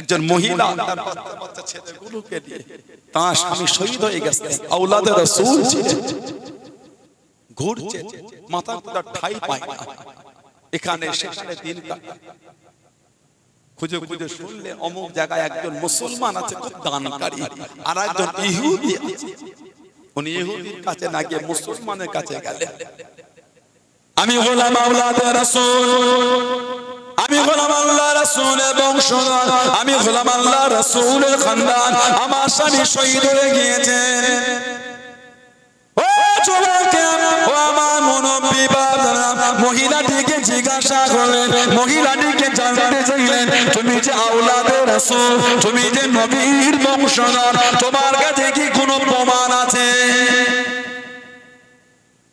একজন মহিলা তার বাচ্চা বাচ্চা ছেলেগুলোকে নিয়ে তার স্বামী শহীদ হয়ে গেছে, আওলাদে রাসূল ছিলেন, ঘুরছে, মাথা কোথাও ঠাই পায় না, এখানে সেখানে দিন কাটায়। খুঁজে খুঁজে শুনলে অমুক জায়গায় একজন মুসলমান আছে খুব দানকারী, আর একজন ইহুদি আছে। উনি ইহুদির কাছে না গিয়ে মুসলমানের কাছে গেলেন। আমি গোলাম আওলাদে রাসূল, আমি গোলাম আল্লাহ রাসূলের বংশধর, আমি গোলাম আল্লাহ রাসূলের খানদান, আমার স্বামী শহীদ হয়ে গিয়েছে। ও যুবকে, ও আমার মুরব্বি বাবারা, মহিলাটিকে জিজ্ঞাসা করলেন, মহিলাটিকে জানতে চাইলেন, তুমি যে আওলাদে রাসূল, তুমি যে নবীর বংশধর, তোমার কাছে কি কোনো প্রমাণ আছে?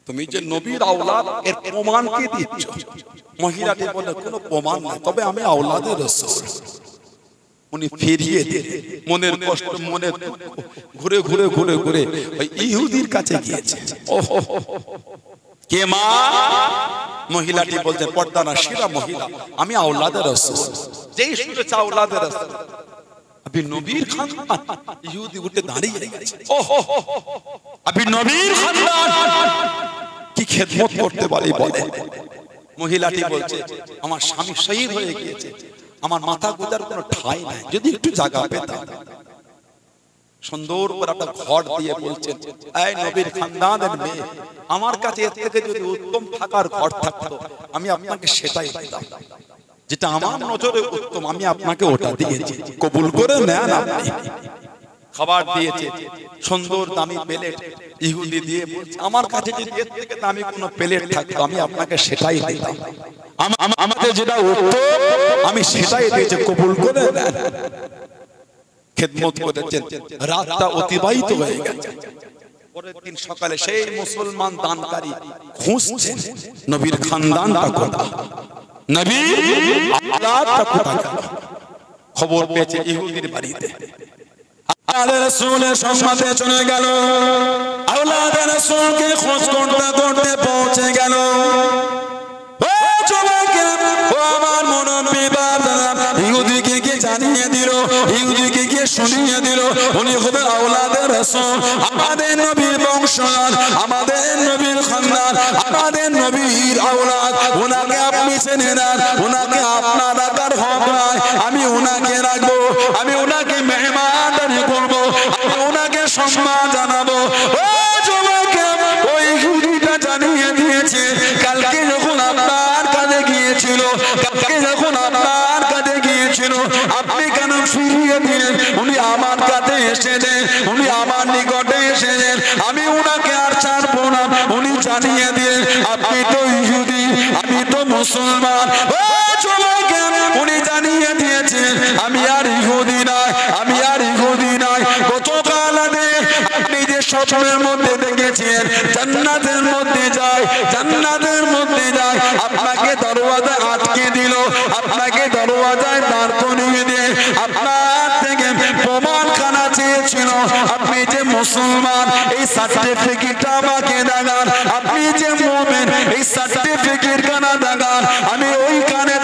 তুমি যে নবীর আওলাদ, এর প্রমাণ কি দিচ্ছ? মহিলাটি বলে কোনো প্রমাণ নাই, তবে আমি আওলাদে রাসূল। উনি ফিরিয়ে দিলেন, মনের কষ্ট, মনের ঘুরে ঘুরে ঘুরে ঘুরে ওই ইহুদির কাছে গিয়েছে। ওহো, কে মা? মহিলাটি বলছে, পর্দানা শিরা মহিলা, আমি আওলাদে রাসূল। যেই শুনেছে আওলাদে রাসূল, আপনি নবীর খানদান, ইহুদি উঠে দাঁড়িয়ে গেছে। ওহো, আপনি নবীর খানদান, কি খেদমত করতে পারি বলে? মহিলাটি বলছে, আমার স্বামী শহীদ হয়ে গিয়েছে, আমার মাথা গোজার কোনো ঠাঁই নাই, যদি একটু জায়গা পেতাম। সুন্দর করে একটা ঘর দিয়ে বলছেন, এই নবীর খানদানের মেয়ে, আমার কাছে এর থেকে যদি উত্তম থাকার ঘর থাকতো, আমি আপনাকে সেটাই দিতাম। যেটা আমার নজরে উত্তম, আমি আপনাকে ওটা দিয়েছি, কবুল করে নেন আপনি। খাবার দিয়েছে, সুন্দর দামি প্লেট, ইহুদি দিয়ে বলছে, আমার কাছে যদি এর থেকে দামি কোনো প্লেট থাকতো, আমি আপনাকে সেটাই দিতাম। আমাদের যেটা উত্তম, আমি সেটাই দিয়েছি, কবুল করে নেন। খেদমত করেছেন, রাতটা অতিবাহিত হয়ে গেছে। পরের দিন সকালে সেই মুসলমান দানকারী খুঁজছে নবীর খানদানটা কোথায়, নবীর আওলাদটা কোথায় গেল। খবর পেয়েছে ইহুদির বাড়িতে, আওলাদে রাসূলের সংবাদে চলে গেল, আওলাদে রাসূলকে খোঁজ করতে করতে পৌঁছে গেল। ও যুবকে, ও আমার মুরব্বি বাবারা, ইহুদিকে কি জানিয়ে দিল, ইহুদিকে কি শুনিয়ে দিল, উনি হবেন আওলাদে রাসূল, আমাদের নবীর বংশধর, আমাদের নবীর খানদান, আমাদের নবীর আওলাদ। ওনাকে আপনি চেনে নেন, ওনাকে আপনার রাখার হক নাই, আমি ওনাকে রাখবো, আমি ওনাকে মেহমানদারি করবো, আমি ওনাকে সম্মান জানাবো। ও যুবকে, ওই ইহুদিটা জানিয়ে দিয়েছে, কালকে যখন আপনার কাছে গিয়েছিল, কালকে যখন আপনার কাছে গিয়েছিল, আপনি কেন ফিরিয়ে দিলেন? উনি আমার কাছে এসেছেন, উনি আমার নিকটে এসেছেন, আমি উনাকে আর ছাড়বো না। উনি জানিয়ে দিলেন, আপনি তো ইহুদি, আমি তো মুসলমান। ও যুবকে, উনি জানিয়ে দিয়েছেন, আমি আর ইহুদি নাই, আমি আর ইহুদি নাই। গতকাল আপনি যে স্বপ্নের মধ্যে দেখেছেন, জান্নাতের মধ্যে যায়, জান্নাতের মধ্যে যায়, আপনাকে দরওয়াজায় আটকে দিল, আপনাকে দরওয়াজায় দাঁড় করিয়ে দিয়ে আপনার থেকে প্রমাণখানা চেয়েছিল, আপনি যে মুসলমান, এই সার্টিফিকেটটা আমাকে দেখান, আপনি যে মুমিন, এই সার্টিফিকেট খানা দেখান। আমি ওইখানে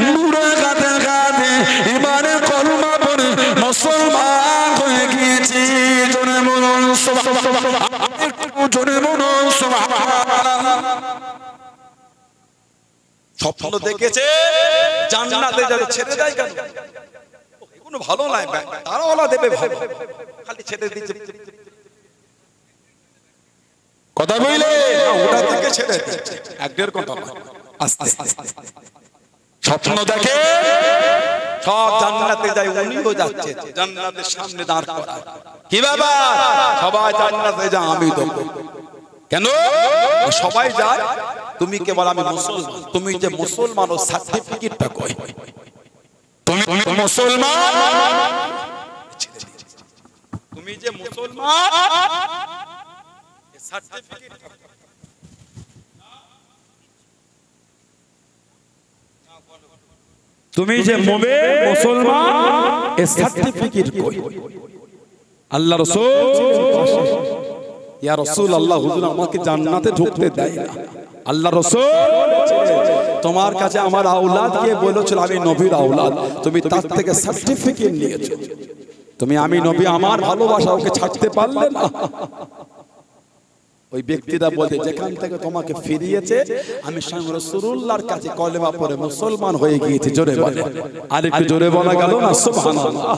নূরের কাছে কাঁদে ইমানের কলমা পড়ে মুসলমান হয়ে গিয়েছি। জোরে বলুন সুবহানাল্লাহ, একটু জোরে বলুন সুবহানাল্লাহ। স্বপ্ন দেখেছে জান্নাতে যাবে, ছেড়ে দেয় কেন? এগুলো ভালো নয়, তারা ওলা দেবে ভালো, খালি ছেড়ে দিচ্ছে। কথা বলে ওটা থেকে ছেড়ে দিচ্ছে, এক দেড় কথা নয়, আস্তে স্বপ্ন দেখে সব জান্নাতে যায়, উনিও যাচ্ছে, জান্নাতের সামনে দাঁড় করা। কি বাবা, সবাই জান্নাতে যায়, আমি দেবো কেন? সবাই যায়, তুমি কেবল আমি মুসলমান। তুমি যে মুসলমান, ও সার্টিফিকেটটা কই? তুমি মুসলমান, তুমি যে মুসলমান, সার্টিফিকেট তুমি যে মুসলমান, এর সার্টিফিকেট কই? আল্লাহ রাসূল, তুমি যে মুসলমান, এর সার্টিফিকেট কই? তুমি যে মুসলমান, এর সার্টিফিকেট কই? তুমি যে মুসলমান, এর সার্টিফিকেট কই? আল্লাহ রাসূল, তুমি যে মুসলমান, এর সার্টিফিকেট কই? তুমি যে মুসলমান, এর সার্টিফিকেট কই? আল্লাহ রাসূল। ইয়া রাসূলুল্লাহ, হুজুর আমাকে জান্নাতে ঢুকতে দেয় না। আল্লাহ রাসূল তোমার কাছে আমার আওলাদ কে বলেছিল আমি নবীর আওলাদ, তুমি তার থেকে সার্টিফিকেট নিয়েছো, তুমি আমি নবী আমার ভালোবাসা ওকে ছাড়তে পারলে না। ওই ব্যক্তিরা বলে যেখান থেকে তোমাকে ফিরিয়েছে আমি স্বয়ং রাসূলুল্লাহর কাছে কলেমা পড়ে মুসলমান হয়ে গিয়েছি। জোরে বলে, আর একটু জোরে বলা গেল না সুবহানাল্লাহ।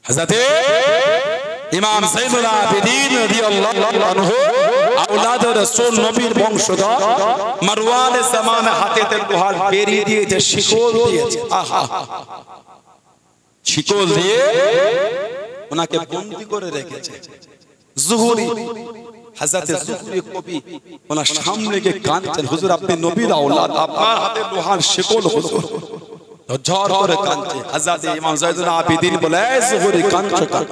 হযরত ইমাম যাইনুল আবেদিন রাদিয়াল্লাহু আনহু আওলাদ রাসূল নবীর বংশধর মারওয়ান জামানে হাতেতে লোহার বেরি দিয়েছে, শিকল দিয়েছে। আহা, শিকল দিয়ে ওনাকে বন্দী করে রেখেছে। যুহরি, হযরত যুহরি কবি ওনার সামনে গিয়ে কাঁদছেন, হুজুর আপনি নবীর আওলাদ, আপনার হাতে লোহার শিকল হুজুর। ঝড় করে কাঁদছে। হযরত ইমাম যাইনুল আবেদিন বলে, যুহরি কাঁদছো কেন?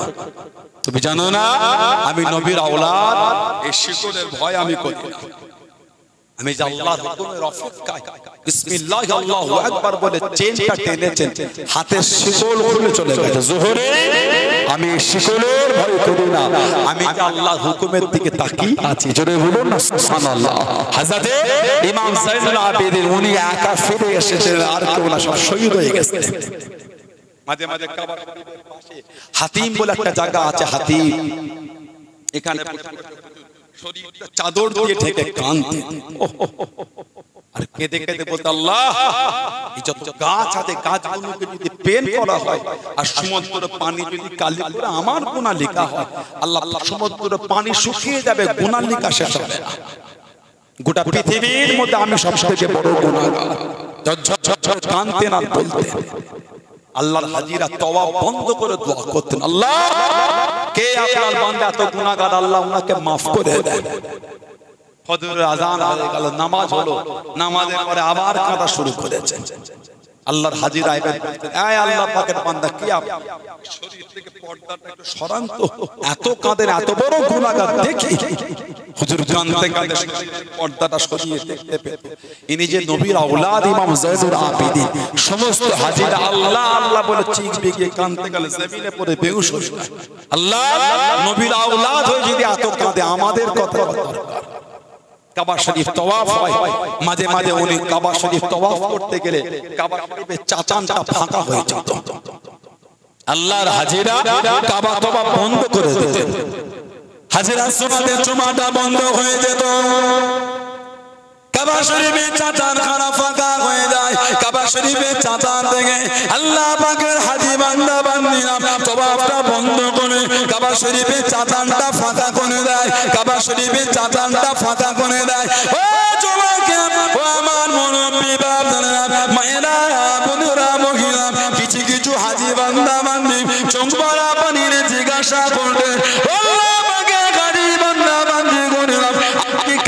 তুমি জানো না আমি নবীর আওলাদ? এই শিকলের ভয় আমি করি না, আমি যে আল্লাহর হুকুমের অপেক্ষায় বিসমিল্লাহ আল্লাহু আকবার বলে চেনটা টেনেছেন, হাতের শিকল খুলে চলে গেছে। যুহরি আমি শিকলের ভয় করি না, আমি যে আল্লাহর হুকুমের দিকে তাকিয়ে আছি। জোরে বলুন না সুবহানাল্লাহ। হযরত ইমাম যাইনুল আবেদিন উনি একা ফিরে এসেছেন, আর কেউ না, সব শহীদ হয়ে গেছে। মাঝে মাঝে কাবার শরীফের পাশে হাতিম বলে একটা জায়গা আছে, হাতিম এখানে শরীরটা চাদর দিয়ে ঢেকে কাঁদতেন আর কেঁদে কেঁদে বলতে, আল্লাহ এই যত গাছ আছে গাছগুলোকে যদি পেন করা হয় আর সমুদ্রের পানি যদি কালি করে আমার গুনাহ লেখা হয়, আল্লাহ সমুদ্রের পানি শুকিয়ে যাবে, গুনাহ লেখা শেষ হবে না। গোটা পৃথিবীর মধ্যে আমি সবথেকে বড় গুনাহগার। ঝরঝর কাঁদতেন আর বলতেন। আল্লাহর হাজিরা তওয়াব বন্ধ করে দোয়া করতেন, আল্লাহ কে আপনার বান্দা এত গুনাহগার, আল্লাহ ওনাকে maaf করে দেন। ফজরের আযান হয়ে গেল, নামাজ হলো, নামাজের পরে আবার কাঁদা শুরু করেছেন। আল্লাহর হাজিরা এবার বলতেন, এই আল্লাহ পাকের বান্দা কি আপনি শরীর থেকে পর্দাটা একটু সরান তো, এত কাঁদেন, এত বড় গুনাহগার দেখি। হুজুর জানতে কাঁদে পর্দাটা সরিয়ে দেখতে পেত ইনি যে নবীর আওলাদ ইমাম যাইনুল আবেদিন। সমস্ত হাজিরা আল্লাহ আল্লাহ বলে চিৎকার দিয়ে কাঁদতে গেলে জমিনে পড়ে বেহুশ হয়ে যায়। আল্লাহ নবীর আওলাদ হয়ে যদি এত কাঁদে, আমাদের কথা দরকার। কাবা শরীফ তওয়াফ হয়, মাঝে মাঝে উনি কাবা শরীফ তওয়াফ করতে গেলে কাবা শরীফের চাচানটা ফাঁকা হয়ে যেত। আল্লাহর হাজিরা কাবা তওয়াফ বন্ধ করে দিতেন, হাজিরা সুন্নাতে জুমাটা বন্ধ হয়ে যেত। কাবা শরীফের চাচানখানা ফাঁকা হয়ে যায়। কাবা শরীফের চাচান থেকে আল্লাহ পাকের হাজী বান্দা বান্দিরা তওয়াফটা বন্ধ করে কাবা শরীফের চাচানটা ফাঁকা করে দেয়। কাবা শরীফের চাচানটা ফাঁকা করে দেয়। ও যুবকেরা, ও আমার মুরব্বি বাবারা, মায়েরা, বোনেরা, মহিলা, কিছু কিছু হাজী বান্দা বান্দি চোখ ভরা পানির জিজ্ঞাসা করতে,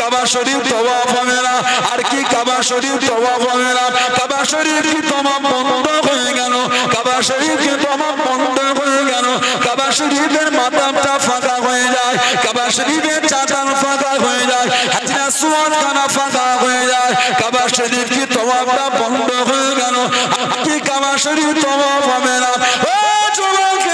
কাবা শরীফ তওয়াফ হবে না? আর কি কাবা শরীফ তওয়াফ হবে না? কাবা শরীফ কি তওয়াফ বন্ধ হয়ে গেল? কাবা শরীফ কি তওয়াফ বন্ধ হয়ে গেল? কাবা শরীফের মাতামটা ফাঁকা হয়ে যায়, কাবা শরীফের চাতান ফাঁকা হয়ে যায়, হাজরা সুওয়াদ খানা ফাঁকা হয়ে যায়। কাবা শরীফ কি তওয়াফটা বন্ধ হয়ে গেল? কি কাবা শরীফ তওয়াফ হবে না? ও যুবক,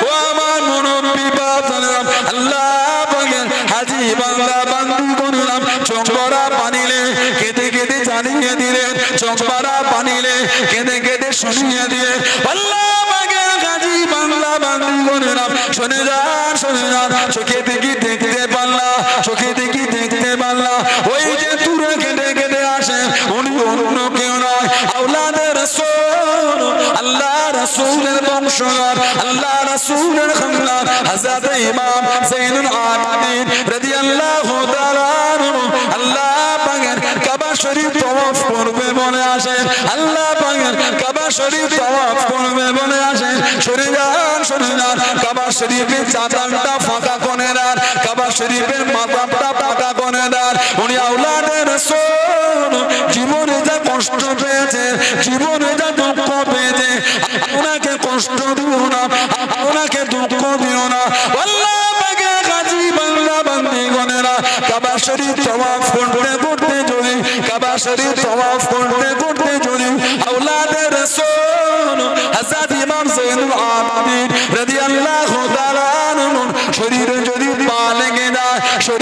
ও আমার মুরব্বি বাবারা, আল্লাহ পাকের হাজী বান্দা বান্দি করলাম, চোখ ভরা পানিলে কেঁদে কেঁদে জানিয়ে দিলেন, চোখ ভরা পানিলে কেঁদে কেঁদে শুনিয়ে দিয়ে আল্লাহ পাকের হাজী বান্দা বান্দি করলাম, শুনে যান, শুনে যান, চোখে দেখি দেখতে পারলাম, চোখে দেখি দেখতে পারলাম, ওই যে দূরে কেঁদে কেঁদে আসেন উনি অন্য কেউ নয়, আওলাদে রাসূল, আল্লাহ রাসূলের বংশধর, আল্লাহ রাসূলের খানদান, হযরত ইমাম যাইনুল আবেদিন রাদিয়াল্লাহু তাআলা আনহু। আল্লাহ পাকের কাবা শরীফ তওয়াফ করবে বলে আসেন, আল্লাহ পাকের কাবা শরীফ তওয়াফ করবে বলে আসেন। সরে যান, সরে যান, কাবা শরীফের চাতানটা ফাঁকা করে দেন, কাবা শরীফের মাথাটা ফাঁকা করে দেন। উনি আওলাদে রাসূল, জীবনে যা কষ্ট পেয়েছে, জীবনে যা দুঃখ পেয়েছে, ওনাকে কষ্ট দিও না, ওনাকে দুঃখ দিও না। আল্লাহ পাকের হাজী বান্দা বান্দিগণেরা কাবা শরীফ তওয়াফ করতে করতে যদি, কাবা শরীফ তওয়াফ করতে করতে যদি আওলাদে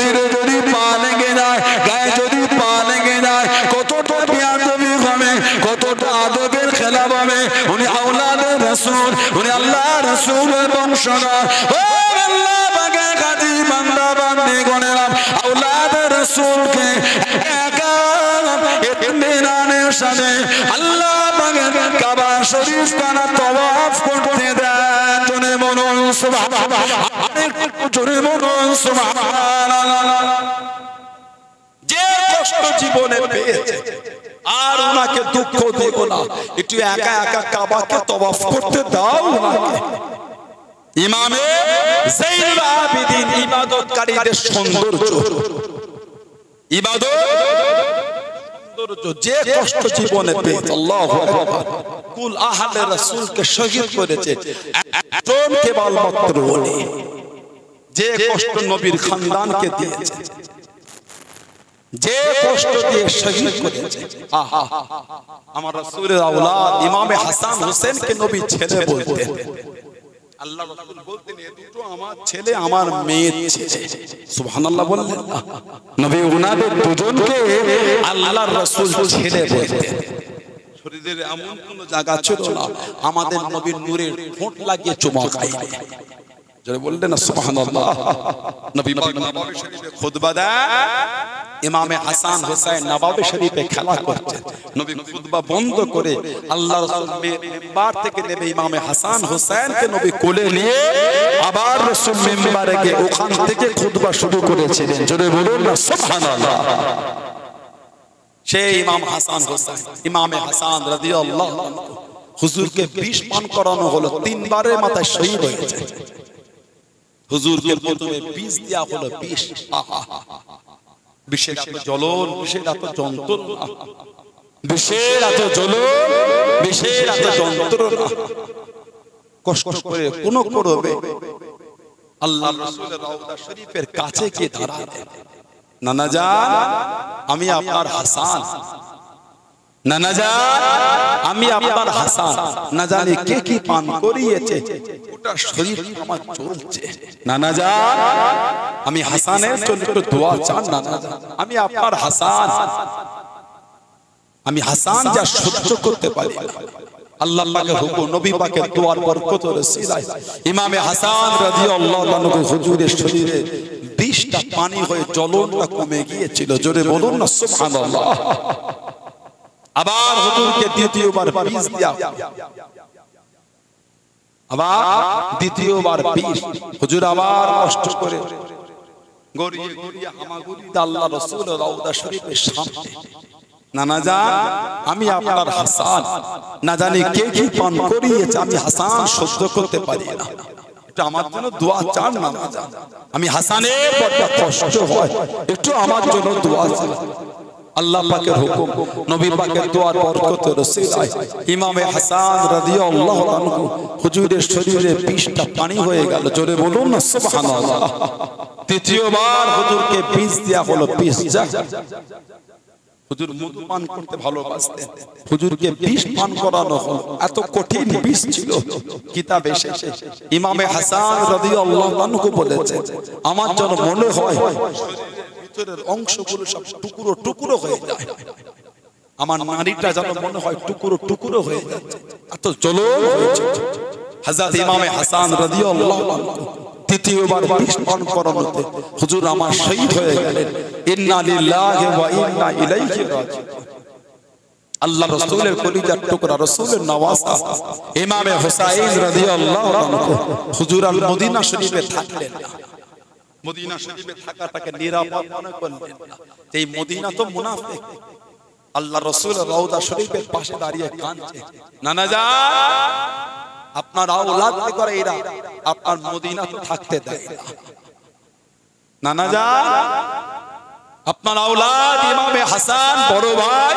শরীরে যদি পা লেগে যায়, গায়ে যদি পা লেগে যায়, কতটা বেয়াদবি হবে, কতটা আদবের খেলাপ হবে। উনি আওলাদে রাসূল, উনি আল্লাহ রাসূলের বংশধর। ও আল্লাহ পাকের কাজী বান্দা বান্দীগণেরা, আওলাদে রাসূলকে একা ইত্মিনানের সাথে আল্লাহ পাকের কাবা শরীফ খানা তওয়াফ করতে দেন। জোরে বলুন সুবহানাল্লাহ, আরেকটু জোরে বলুন সুবহানাল্লাহ। যে কষ্ট জীবনে পেয়েছে আর ওনাকে দুঃখ দেব না, একটু একা একা কাবাকে তওয়াফ করতে দাও ওনাকে। ইমামে যাইনুল আবেদিন ইবাদতকারীদের সৌন্দর্য, ইবাদত সৌন্দর্য, যে কষ্ট জীবনে পেয়েছে, আল্লাহু আকবার, কুল আহলে রাসূলকে শহীদ করেছে একজন কেবলমাত্র উনি। যে কষ্ট নবীর খানদানকে দিয়েছে, যে কষ্ট দিয়ে শহীদ করেছে। আহা, আমার রাসূলের আওলাদ ইমামে হাসান হোসেনকে নবী ছেলে বলতেন। আল্লাহ রাসূল বলতেন, এ দুটো আমার ছেলে, আমার মেয়ের ছেলে। সুবহানাল্লাহ বললেন না? নবী ওনাদের দুজনকে আল্লাহর রাসূল ছেলে বলতেন। শরীরের এমন কোন জায়গা ছিল না আমাদের নবীর নূরের ঠোঁট লাগিয়ে চুমা খাইনি। যারা বললেন না সুবহানাল্লাহ। নবী পাক নববী শরীফে খুতবা দেন, ইমামে হাসান হোসেন নববী শরীফে খেলা করছেন। নবী খুতবা বন্ধ করে আল্লাহর রাসূল মিম্বার থেকে নেমে ইমামে হাসান হোসেনকে নবী কোলে নিয়ে আবার রাসূল মিম্বারে গিয়ে ওখান থেকে খুতবা শুরু করেছিলেন। জোরে বলুন না সুবহানাল্লাহ। সেই ইমাম হাসান হোসেন, ইমামে হাসান রাদিয়াল্লাহু আনহু, হুজুরকে বিষ পান করানো হলো, তিনবারের মাথায় শহীদ হয়েছে। হুজুরকে প্রথমে বিষ দেয়া হলো, বিষ। বিষের এত জ্বলন, বিষের এত যন্ত্রণা, বিষের এত জ্বলন, বিষের এত যন্ত্রণা, কষ্ট করে কোন করবে আল্লাহর রাসূলের রওজা শরীফের কাছে গিয়ে দাঁড়ালেন। নানা জান, আমি আপনার হাসান। নানা জান, আমি আপনার হাসান। না জানি কে কি পান করিয়েছে, ওটা শরীর আমার চলছে। নানা জান, আমি হাসানের জন্য একটু দোয়া চান। নানা জান, আমি আপনার হাসান, আমি হাসান যা সহ্য করতে পারি না। আল্লাহ পাকের হুকুম, নবী পাকের দোয়ার বরকত ও রসিলায় ইমামে হাসান রাদিয়াল্লাহু আনহু হুজুরের শরীরে 20টা পানি হয়ে জ্বলনটা কমে গিয়েছিল। জোরে বলুন না সুবহানাল্লাহ। আবার হুজুরকে দ্বিতীয়বার বিষ দেয়া, আবার দ্বিতীয়বার বিষ। হুজুর আবার কষ্ট করে গড়িয়ে গড়িয়ে হামাগুড়ি আল্লাহর রাসূলের রওজা শরীফের সামনে। নানা জান, আমি আপনার হাসান, না জানি কে কি পান করিয়েছে, আমি হাসান সহ্য করতে পারি না, একটু আমার জন্য দোয়া চান। নানা জান, আমি হাসানের বড় কষ্ট হয়, একটু আমার জন্য দোয়া চান। আল্লাহ পাকের হুকুম, নবী পাকের দোয়ার বরকত ও রসিলায় ইমামে হাসান রাদিয়াল্লাহু আনহু হুজুরের শরীরে 20টা পানি হয়ে গেল। জোরে বলুন না সুবহানাল্লাহ। তৃতীয়বার হুজুরকে বিষ দেয়া হলো, বিষ। হুজুর মধু পান করতে ভালোবাসতেন, হুজুরকে বিষ পান করানো হলো। এত কঠিন বিষ ছিল। কিতাবে এসেছে ইমামে হাসান রাদিয়াল্লাহু আনহু বলেছেন, আমার যেন মনে হয় ভিতরের অংশগুলো সব টুকরো টুকরো হয়ে যায়, আমার নারীটা যেন মনে হয় টুকরো টুকরো হয়ে যাচ্ছে, এত জ্বলন হয়েছে। হযরত ইমামে হাসান রাদিয়াল্লাহু আনহু তৃতীয়বার বিষ পান করানোতে হুজুর আমার শহীদ হয়ে গেলেন। ইন্না লিল্লাহি ওয়া ইন্না ইলাইহি রাজিউন। আল্লাহ রাসূলের কলিজার টুকরা, রাসূলের নওয়াজা ইমামে হুসাইন রাদিয়াল্লাহু আনহু হুজুর আল মদিনা শরীফে থাকলেন না। মদিনা শরীফে থাকাটাকে নিরাপদ মনে করলেন না, এই মদিনা তো মুনাফিক। আল্লাহ রাসূলের রওজা শরীফের পাশে দাঁড়িয়ে কাঁদছে, নানা জান, আপনার আওলাদ করে এরা আপনার মদিনা তো থাকতে দেয় না। নানা জান, আপনার আওলাদ ইমামে হাসান বড় ভাই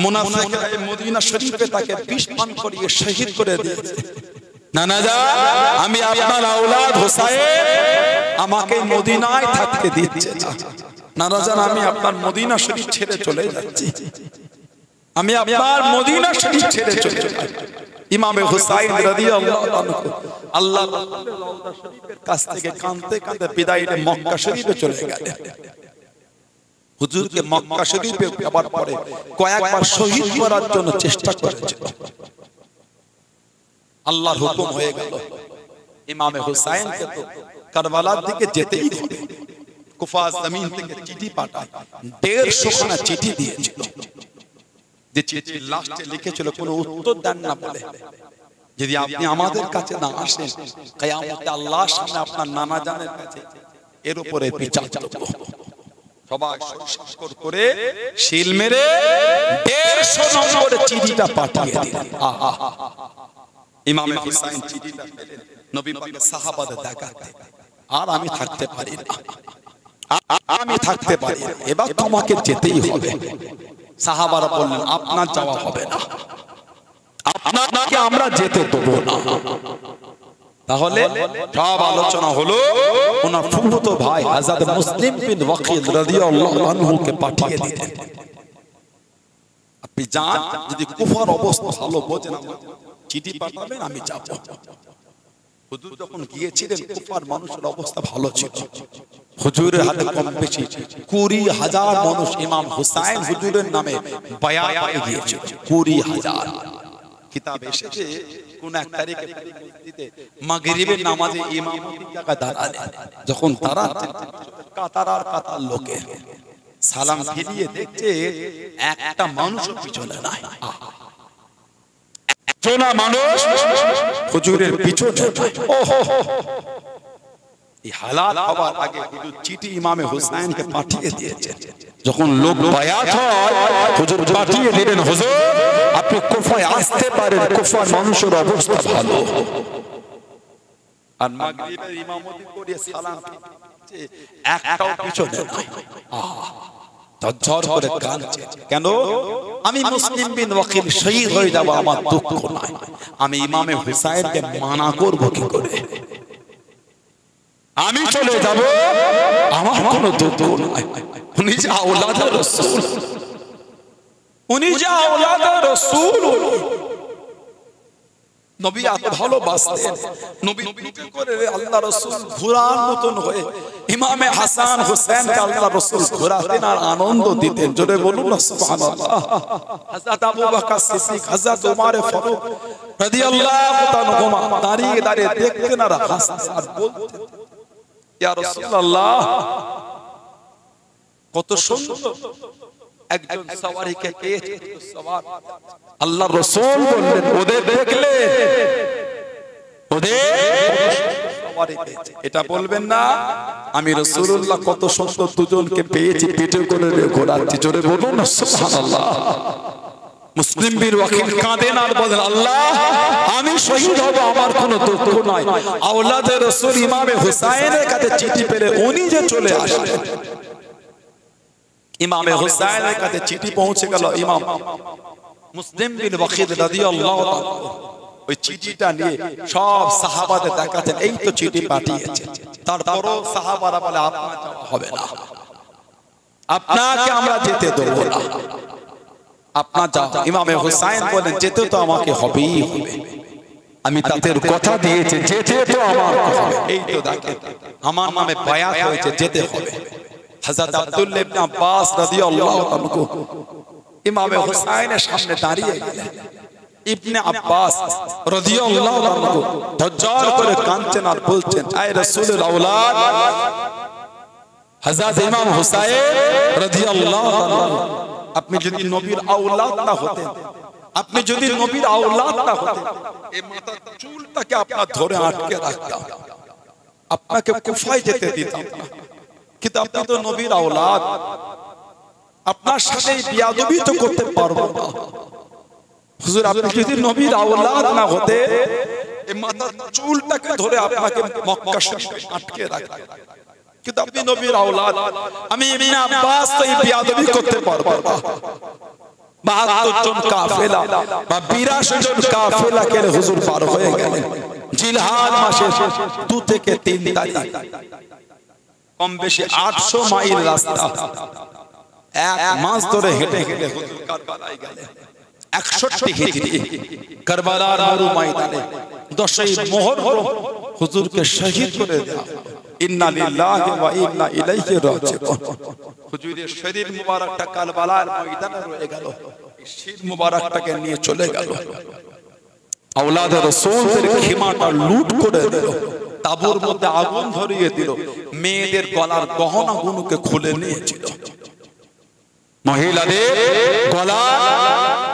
মুনাফিকরা মদিনা শরীফে তাকে বিষ পান করিয়ে শহীদ করে দিয়েছে। নানা জান, আমি আপনার আওলাদ হোসাইন, আমাকে মদিনায় থাকতে দিচ্ছে না। নানা জান, আমি আপনার মদিনা শরীফ ছেড়ে চলে যাচ্ছি, আমি আপনার মদিনা শরীফ ছেড়ে চলে যাচ্ছি। ইমামে হুসাইন রাদিয়াল্লাহু আনহু আল্লাহ রাসূলের রওজা শরীফের কাছ থেকে কাঁদতে কাঁদতে বিদায় নিয়ে মক্কা শরীফে চলে গেলেন। হুজুরকে মক্কা শরীফে যাবার পরে কয়েকবার শহীদ করার জন্য চেষ্টা করেছিল। আল্লাহর হুকুম হয়ে গেল ইমামে হুসাইনকে তো কারবালার দিকে যেতেই হবে। কুফা জমিন থেকে চিঠি পাঠায়, 150 খানা চিঠি দিয়েছিল। যে চিঠি লাস্টে লিখেছিল কোনো উত্তর দেন না বলে, যদি আপনি আমাদের কাছে না আসেন কিয়ামতে আল্লাহর সামনে আপনার নানা জানের কাছে এর উপরে বিচার করব। সবাই সশস্ত্র করে শিল মেরে 150 নম্বরে চিঠিটা পাঠিয়ে দিলেন। ইমাম হুসাইন চিঠিটা পেলেন, নবী পাকের সাহাবাদের দেখাতে, আর আমি থাকতে পারি না, আমি থাকতে পারি না, এবার তোমাকে যেতেই হবে। সাহাবারা বললেন আপনার যাওয়া হবে না, আপনাকে আমরা যেতে দেবো না। তাহলে সব আলোচনা হলো, ওনার ফুফুতো ভাই হযরত মুসলিম বিন ওয়াকিল রাদিয়াল্লাহু আনহুকে পাঠিয়ে দিলেন, আপনি যান, যদি কুফার অবস্থা ভালো বোঝেন চিঠি পাঠাবেন, আমি যাব। হুজুর যখন গিয়েছিলেন কুফার মানুষের অবস্থা ভালো ছিল। হুজুরের হাতে কম বেশি 20,000 মানুষ ইমাম হুসাইন হুজুরের নামে বায়াত হয়ে গিয়েছিল। 20,000 কিতাব এসেছে কোন এক তারিখে মসজিদে মাগরিবের নামাজে ইমামতি জায়গা দাঁড়ালেন, যখন দাঁড়াচ্ছেন কাতার আর কাতার লোকে সালাম ফিরিয়ে দেখছে একটা মানুষও পিছনে নাই। সোনা মানুষ হুজুরের পিছনে। এই হালাত হওয়ার আগে হুজুর চিঠি ইমামে হুসাইনকে পাঠিয়ে দিয়েছেন। যখন লোক বায়াত হয় হুজুর পাঠিয়ে দিলেন, হুজুর আপনি কুফায় আসতে পারেন, কুফার মানুষের অবস্থা ভালো। আর মাগরিবের ইমামতি করে সালাম ফিরছে, একটাও পিছনে নাই। ঝরঝর করে কাঁদছে, কেন? আমি মুসলিম বিন ওয়াকিল শহীদ হয়ে যাব, আমার দুঃখ নাই, আমি ইমামে হুসাইনকে মানা করব কি করে? আমি চলে যাব, আমার কোনো দুঃখ নাই। উনি যে আওলাদে রাসূল, উনি যে আওলাদে রাসূল, নবী এত ভালোবাসতেন। নবী পিঠে করে আল্লাহ রাসূল ঘোড়ার মতন হয়ে ইমামে হাসান হোসেনকে আল্লাহ রাসূল ঘোরাতেন আর আনন্দ দিতেন। জোরে বলুন না সুবহানাল্লাহ। হযরত আবু বকর সিদ্দিক, হযরত ওমর ফারুক রাদিয়াল্লাহু তাআলা হুমা দাঁড়িয়ে দাঁড়িয়ে দেখতেন আর হাসতেন আর বলতেন, ইয়া রাসূলুল্লাহ কত সুন্দর একজন সওয়ারিকে পেয়েছে সওয়ার। আল্লাহ রাসূল বললেন, ওদের দেখলে ওদের সওয়ারি পেয়েছে, এটা বলবেন না আমি রাসূলুল্লাহ কত সুন্দর দুজনকে পেয়েছি, পিঠে করে ঘোরাচ্ছি। জোরে বলুন না সুবহানাল্লাহ। মুসলিম বিন ওয়াকিল কাঁদেন আর বলেন, আল্লাহ আমি শহীদ হব, আমার কোনো দুঃখ নাই। আওলাদে রাসূল ইমামে হুসাইনের কাছে চিঠি পেলে উনি যে চলে আসলেন। ইমামে হুসাইনের কাছে চিঠি পৌঁছে গেল। ইমাম মুসলিম বিন ওয়াকিল রাদিয়াল্লাহু তাআলা ওই চিঠিটা নিয়ে সব সাহাবাদের দেখাচ্ছেন, এই তো চিঠি পাঠিয়েছে। তারপরও সাহাবারা বলে আপনার যাওয়া হবে না, আপনাকে আমরা যেতে দেব না, আপনার যাও। ইমামে হুসাইন বলেন, যেতে তো আমাকে হবেই হবে, আমি তাদের কথা দিয়েছি, যেতে তো আমাকে হবে। এই তো দেখেন আমার নামে বায়াত হয়েছে, যেতে হবে। হযরত আব্দুল্লাহ ইবনে আব্বাস রাদিয়াল্লাহু আনহু ইমামে হুসাইনের সামনে দাঁড়িয়ে গেলেন। ইবনে আব্বাস রাদিয়াল্লাহু আনহু ধজ্জাল করে কাঁদছেন আর বলছেন, আয় রাসূলের আওলাদ হযরত ইমাম হুসাইন রাদিয়াল্লাহু আনহু, আপনি যদি নবীর আওলাদ না হতেন, আপনি যদি নবীর আওলাদ না হতেন, এই মাথার চুলটাকে আপনার ধরে আটকে রাখতাম, আপনাকে কুফায় যেতে দিতাম না। কিন্তু আপনি তো নবীর আওলাদ, আপনার সাথে বিয়াদবি তো করতে পারবো না। হুজুর আপনি যদি নবীর আওলাদ না হতে, এই মাথার চুলটাকে ধরে আপনাকে মক্কা শরীফে আটকে রাখতাম। কিন্তু আপনি নবীর আওলাদ, আমি ইবনে আব্বাস তো এই বিয়াদবি করতে পারবো না। ৭২ জন কাফেলা বা ৮২ জন কাফেলা কে হুজুর পার হয়ে গেলেন জিলহাজ মাসের ২ থেকে ৩ তারিখ। কম বেশি ৮০০ মাইল রাস্তা, এক মাস ধরে হেঁটে হেঁটে হুজুর কারবালায় গেলেন। 61 হিজরি কারবালার মরু ময়দানে 10ই মুহররম হুজুরকে শহীদ করে দেয়া। ইন্না লিল্লাহি ওয়া ইন্না ইলাইহি রাজিউন। হুজুরের শরীর মুবারকটা কারবালার ময়দানে রয়ে গেল, শরীর মুবারকটাকে নিয়ে চলে গেল। আওলাদ রাসূলদের খিমাটা লুট করে দিল, তাবুর মধ্যে আগুন ধরিয়ে দিল, মেয়েদের গলার গহনাগুলোকে খুলে নিয়েছিল, মহিলাদের গলার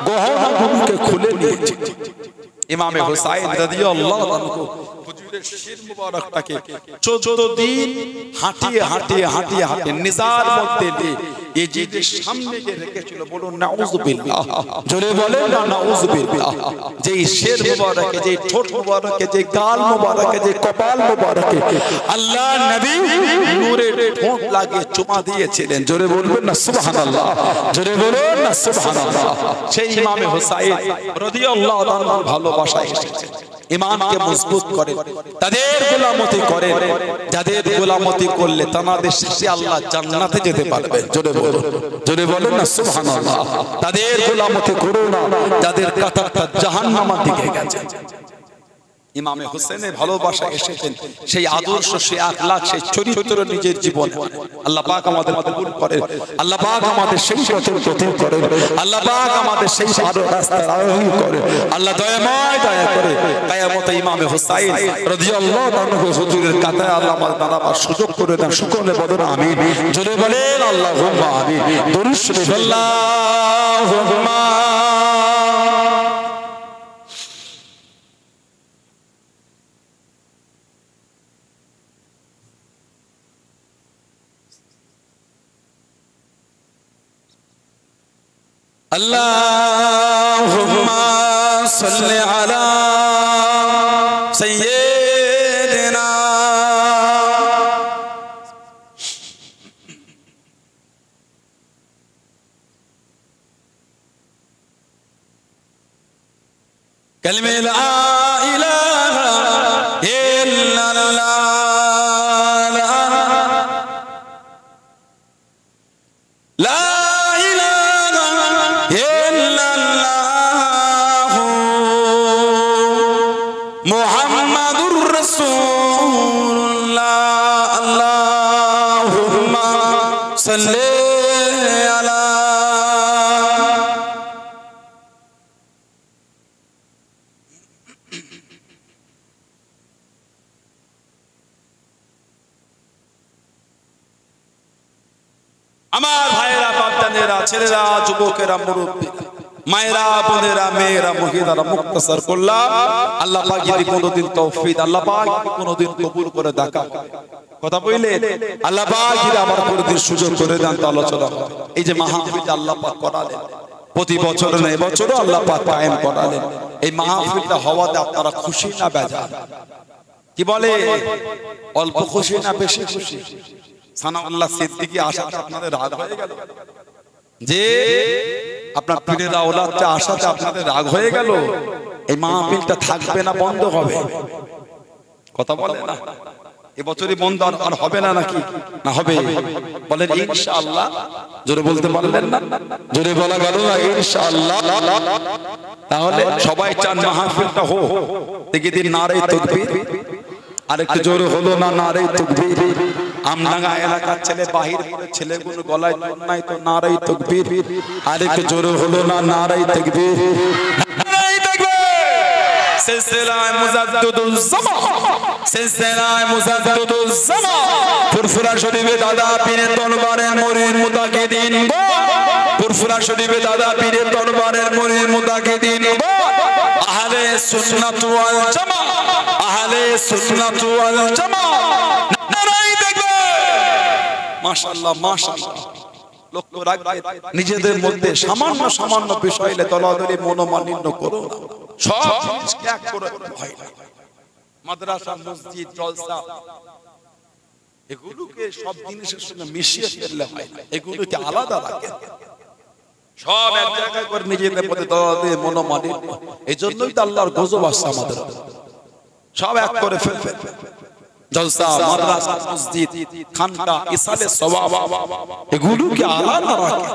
গহনাগুলোকে খুলে নিয়েছিল। ইমামে হুসাইন রাদিয়াল্লাহু আনহু হুজুরের শির মুবারকটাকে 14 দিন হাঁটিয়ে হাঁটিয়ে হাঁটিয়ে হাঁটিয়ে নিজার মধ্যে দিয়ে এজিদের সামনে গিয়ে রেখেছিল। বলুন নাউযুবিল্লাহ, জোরে বলেন না নাউযুবিল্লাহ। যেই শির মুবারকে, যেই ঠোঁট মুবারকে, যেই গাল মুবারকে, যেই কপাল মুবারকে আল্লাহ নবী নূরের ঠোঁট লাগিয়ে চুমা দিয়েছিলেন। জোরে বলবেন না সুবহানাল্লাহ, জোরে বলুন না সুবহানাল্লাহ। সেই ইমামে হুসাইন রাদিয়াল্লাহু আনহু ভালোবাসায় এসেছে, ঈমানকে মজবুত করে, তাদের গোলামতি করে, যাদের গোলামতি করলে তাদের সাথে আল্লাহ জান্নাতে যেতে পারবে। জোরে বলুন না সুবহানাল্লাহ। তাদের গোলামতি করো না যাদের কাতারটা জাহান্নামের দিকে গেছে। ইমামে হোসেনের ভালোবাসা এসেছেন, সেই আদর্শ, সেই আখলাক, সেই চরিত্র নিজের জীবনে আল্লাহ পাক আমাদের কবুল করেন, আল্লাহ পাক আমাদের সেই পথের পথে করেন, আল্লাহ পাক আমাদের সেই ভালো রাস্তায় আরোহী করেন। আল্লাহ দয়াময় দয়া করে কিয়ামতে ইমামে হুসাইন রাদিয়াল্লাহু আনহু হুজুরের কাতারে আল্লাহ আমাদের দাঁড়াবার সুযোগ করে দেন। সকলে বলেন আমিন, জোরে বলেন আল্লাহুম্মা আমিন। দরুদ শরীফ আল্লাহুম্মা আল্লাহুম্মা সাল্লি আলা সাইয়্যিদিনা কালিমা লা ইলাহা ইল্লাল্লাহ, লা মুহাম্মাদুর রাসূলুল্লাহ, আল্লাহুম্মা সাল্লি আলা। আমার ভাইয়েরা, বাপজানেরা, ছেলেরা, যুবকেরা, মুরব্বী, মায়েরা, বোনেরা, মেয়েরা, মহিলারা, মুক্তাসার করলাম। আল্লাহ পাক যদি কোনোদিন তৌফিক, আল্লাহ পাক কোনোদিন কবুল করে দেখা কথা বললে, আল্লাহ পাক যদি আবার কোনোদিন সুযোগ করে দেন তো আলোচনা হবে। এই যে মাহফিলটা আল্লাহ পাক করালেন, প্রতি বছর না এবছরও আল্লাহ পাক কায়েম করালেন। এই মাহফিলটা হওয়াতে আপনারা খুশি না বেজার? কি বলে, অল্প খুশি না বেশি খুশি? সানাউল্লাহ সিদ্দিকী আসাতে আপনাদের রাগ হয়ে গেল যে আপনার পীরের আওলাদটা আসাতে আপনাদের রাগ হয়ে গেল? এই মাহফিলটা থাকবে না, বন্ধ হবে? কথা বলে না, এবছরই বন্ধ আর হবে না নাকি? না হবে, বলেন ইনশাআল্লাহ। জোরে বলতে পারলেন না? জোরে বলা গেল না ইনশাআল্লাহ? তাহলে সবাই চান মাহফিলটা হোক, দেখি দিন নারে তাকবীর। আরেকটু জোরে হলো না নারে তাকবীর? আমডাঙ্গা এলাকার ছেলে, বাহির করে ছেলেগুলো গলায় জোর নাই তো নারে তাকবীর। আরেকটু জোরে হলো না নারে তাকবীর? নারে তাকবীর। সিলসিলায়ে মুজাদ্দিদুজ জামান, সিলসিলায়ে মুজাদ্দিদুজ জামান, ফুরফুরা শরীফে দাদা পীরের দরবারের মুরিদ মুতাকিদিন, ফুরফুরা শরীফে দাদা পীরের দরবারের মুরিদ মুতাকিদিন, আহলে সুন্নাত ওয়াল জামাত, আহলে সুন্নাত ওয়াল জামাত। নারে তাকবীর। মাশাআল্লাহ, মাশাআল্লাহ। লক্ষ্য রাখবেন, নিজেদের মধ্যে সামান্য সামান্য বিষয়ে দলাদলি মনোমালিন্য করো না, সব জিনিসকে এক করে হয় না। মাদ্রাসা, মসজিদ, জলসা, এগুলোকে সব জিনিসের সঙ্গে মিশিয়ে ফেললে হয় না, এগুলোকে আলাদা রাখেন। সব এক জায়গায় করে নিজেদের মধ্যে দলাদলি মনোমালিন্য, এই জন্যই তো আল্লাহর গজব আসছে আমাদের। সব এক করে ফেলবে, জলসা, মাদ্রাসা, মসজিদ, খানকা, ইসালে সওয়াব, এগুলোকে আলাদা রাখেন।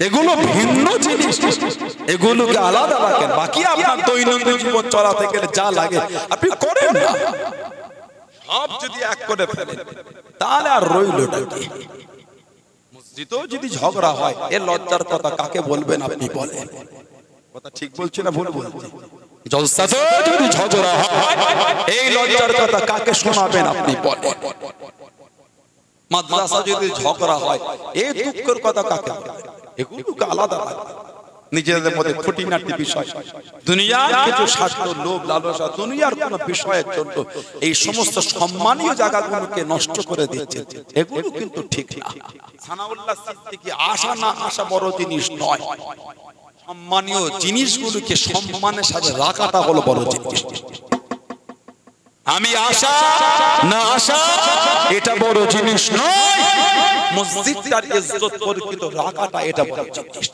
এগুলো ভিন্ন জিনিস, এগুলোকে আলাদা রাখেন। বাকি আপনার দৈনন্দিন জীবন চলাতে গেলে যা লাগে আপনি করেন না, সব যদি এক করে ফেলেন তাহলে আর রইলটা কি? মসজিদেও যদি ঝগড়া হয়, এর লজ্জার কথা কাকে বলবেন আপনি বলেন? কথা ঠিক বলছি না ভুল বলছি? জলসাতে যদি ঝগড়া হয়, এই লজ্জার কথা কাকে শোনাবেন আপনি বলেন? মাদ্রাসা যদি ঝগড়া হয়, এই দুঃখের কথা কাকে বলবেন? এগুলোকে আলাদা রাখবেন। নিজেদের মধ্যে খুঁটিনাটি বিষয়, দুনিয়ার কিছু স্বার্থ, লোভ, লালসা, দুনিয়ার কোন বিষয়ের জন্য এই সমস্ত সম্মানীয় জায়গাগুলোকে নষ্ট করে দিচ্ছে, এগুলো কিন্তু ঠিক না। সানাউল্লাহ সিদ্দিকী আশা না আসা বড় জিনিস নয়, সম্মানীয় জিনিসগুলোকে সম্মানের সাথে রাখাটা হলো বড় জিনিস। আমি আশা না আশা এটা বড় জিনিস নয়, মসজিদটার ইজ্জত পরিচিত রাখাটা এটা বড় জিনিস।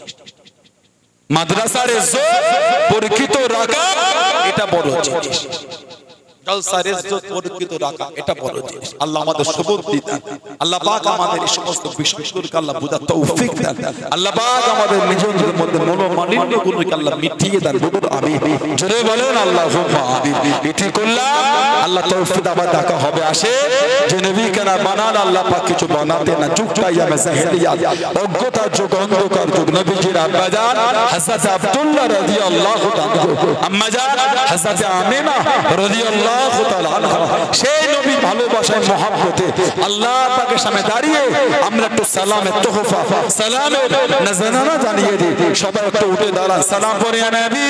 মাদ্রাসার ইজ্জত পরিচিত রাখা এটা বড় জিনিস, জলসার ইজ্জত পরিচিত রাখা এটা বড় জিনিস। আল্লাহ আমাদের সবুর দিন, আল্লাহ পাক আমাদের এই সমস্ত বিষয়গুলোকে আল্লাহ বুঝার তৌফিক দেন, আল্লাহ পাক আমাদের নিজেদের মধ্যে মনোমালিন্যগুলোকে আল্লাহ মিটিয়ে দেন। বলুন আমিন, জোরে বলেন আল্লাহুম্মা আমিন। এটি করলাম আল্লাহ তৌফিক আবার দেখা হবে। আসে যে নবী কেনা বানান, আল্লাহ পাক কিছু বানাতে না, যুগটাই আমি জাহেলিয়াত, অজ্ঞতার যুগ, অন্ধকার যুগ। নবীজির আব্বা জান হযরত আব্দুল্লাহ রাদিয়াল্লাহু তাআলা, আম্মা জান হযরত আমিনা রাদিয়াল্লাহু তাআলা আনহা, সেই নবীর ভালোবাসায় মহব্বতে আল্লাহ পাকের সামনে দাঁড়িয়ে আমরা একটু সালামের তোহফা, সালামের নজরানা জানিয়ে দিই। সবাই একটু উঠে দাঁড়ান, সালাম পড়ে ইয়া নবী।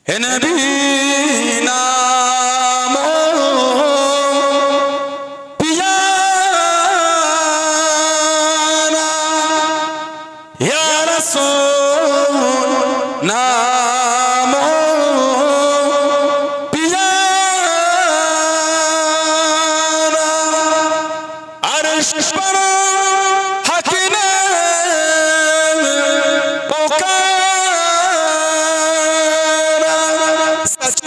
হে নবী নাম পিয়ারা, ইয়া রাসূল নাম পিয়ারা, আরশ पर হাকিনে পোকারা, सच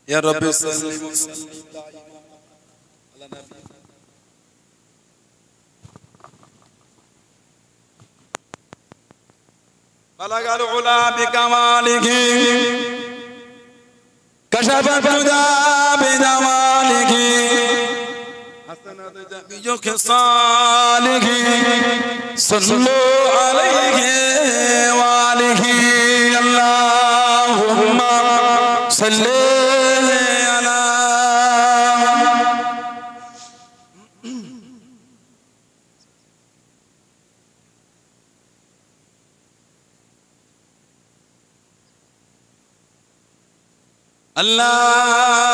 ইয়া রাব্বি সাল্লি ওয়া সাল্লিম আলা নবী বালাগাল উলা বিকামালিহি কাশাফাত তুজা বিজামালিহি হাসানাত জামিয়ু খিসালিহি সাল্লু আলাইহি ওয়া আলিহি আল্লাহুম্মা সাল্লি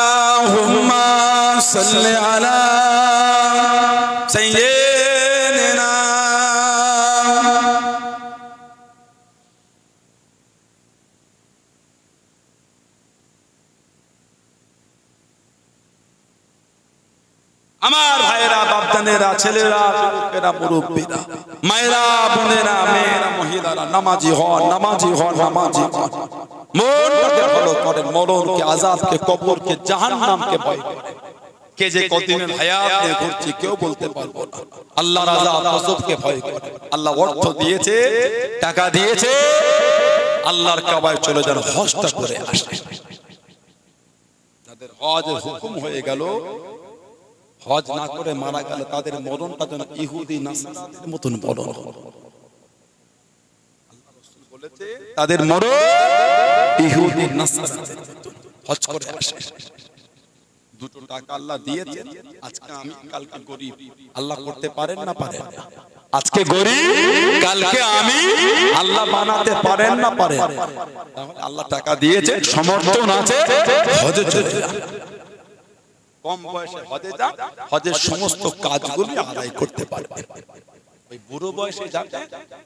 Allahumma salli ala sayyidina আমার ভাইরা বাপদানেরা ছেলেরা যুবকেরা মুরব্বীরা মায়েরা বোনেরা মেয়েরা মহিলারা নামাজি হন নামাজি হন নামাজি হন মরণকে ফলো করেন মরণকে আযাবকে কবরকে জাহান্নামকে ভয় করেন কে যে কতদিনের হায়াত নিয়ে ঘুরছি কেউ বলতে পারবো না আল্লাহর আযাব গজবকে ভয় করে আল্লাহ অর্থ দিয়েছে টাকা দিয়েছে আল্লাহর কাবায় চলে যান হজটা করে আসে তাদের হজের হুকুম হয়ে গেল হজ না করে মারা গেল তাদের মরণটা যেন ইহুদি নাসারাদের মতন মরণ হলো তাদের মরণ ইহুদি নাসারাদের মতন হজ করে আসে দুটো টাকা আল্লাহ দিয়েছেন আজকে আমি কালকে গরীব আল্লাহ করতে পারেন না পারেন আজকে গরীব কালকে আমি আল্লাহ বানাতে পারেন না পারেন তাহলে আল্লাহ টাকা দিয়েছে সমর্থন আছে হজে চলে যান কম বয়সে হজে যান হজের সমস্ত কাজগুলি আদায় করতে পারবেন ওই বুড়ো বয়সে যাতে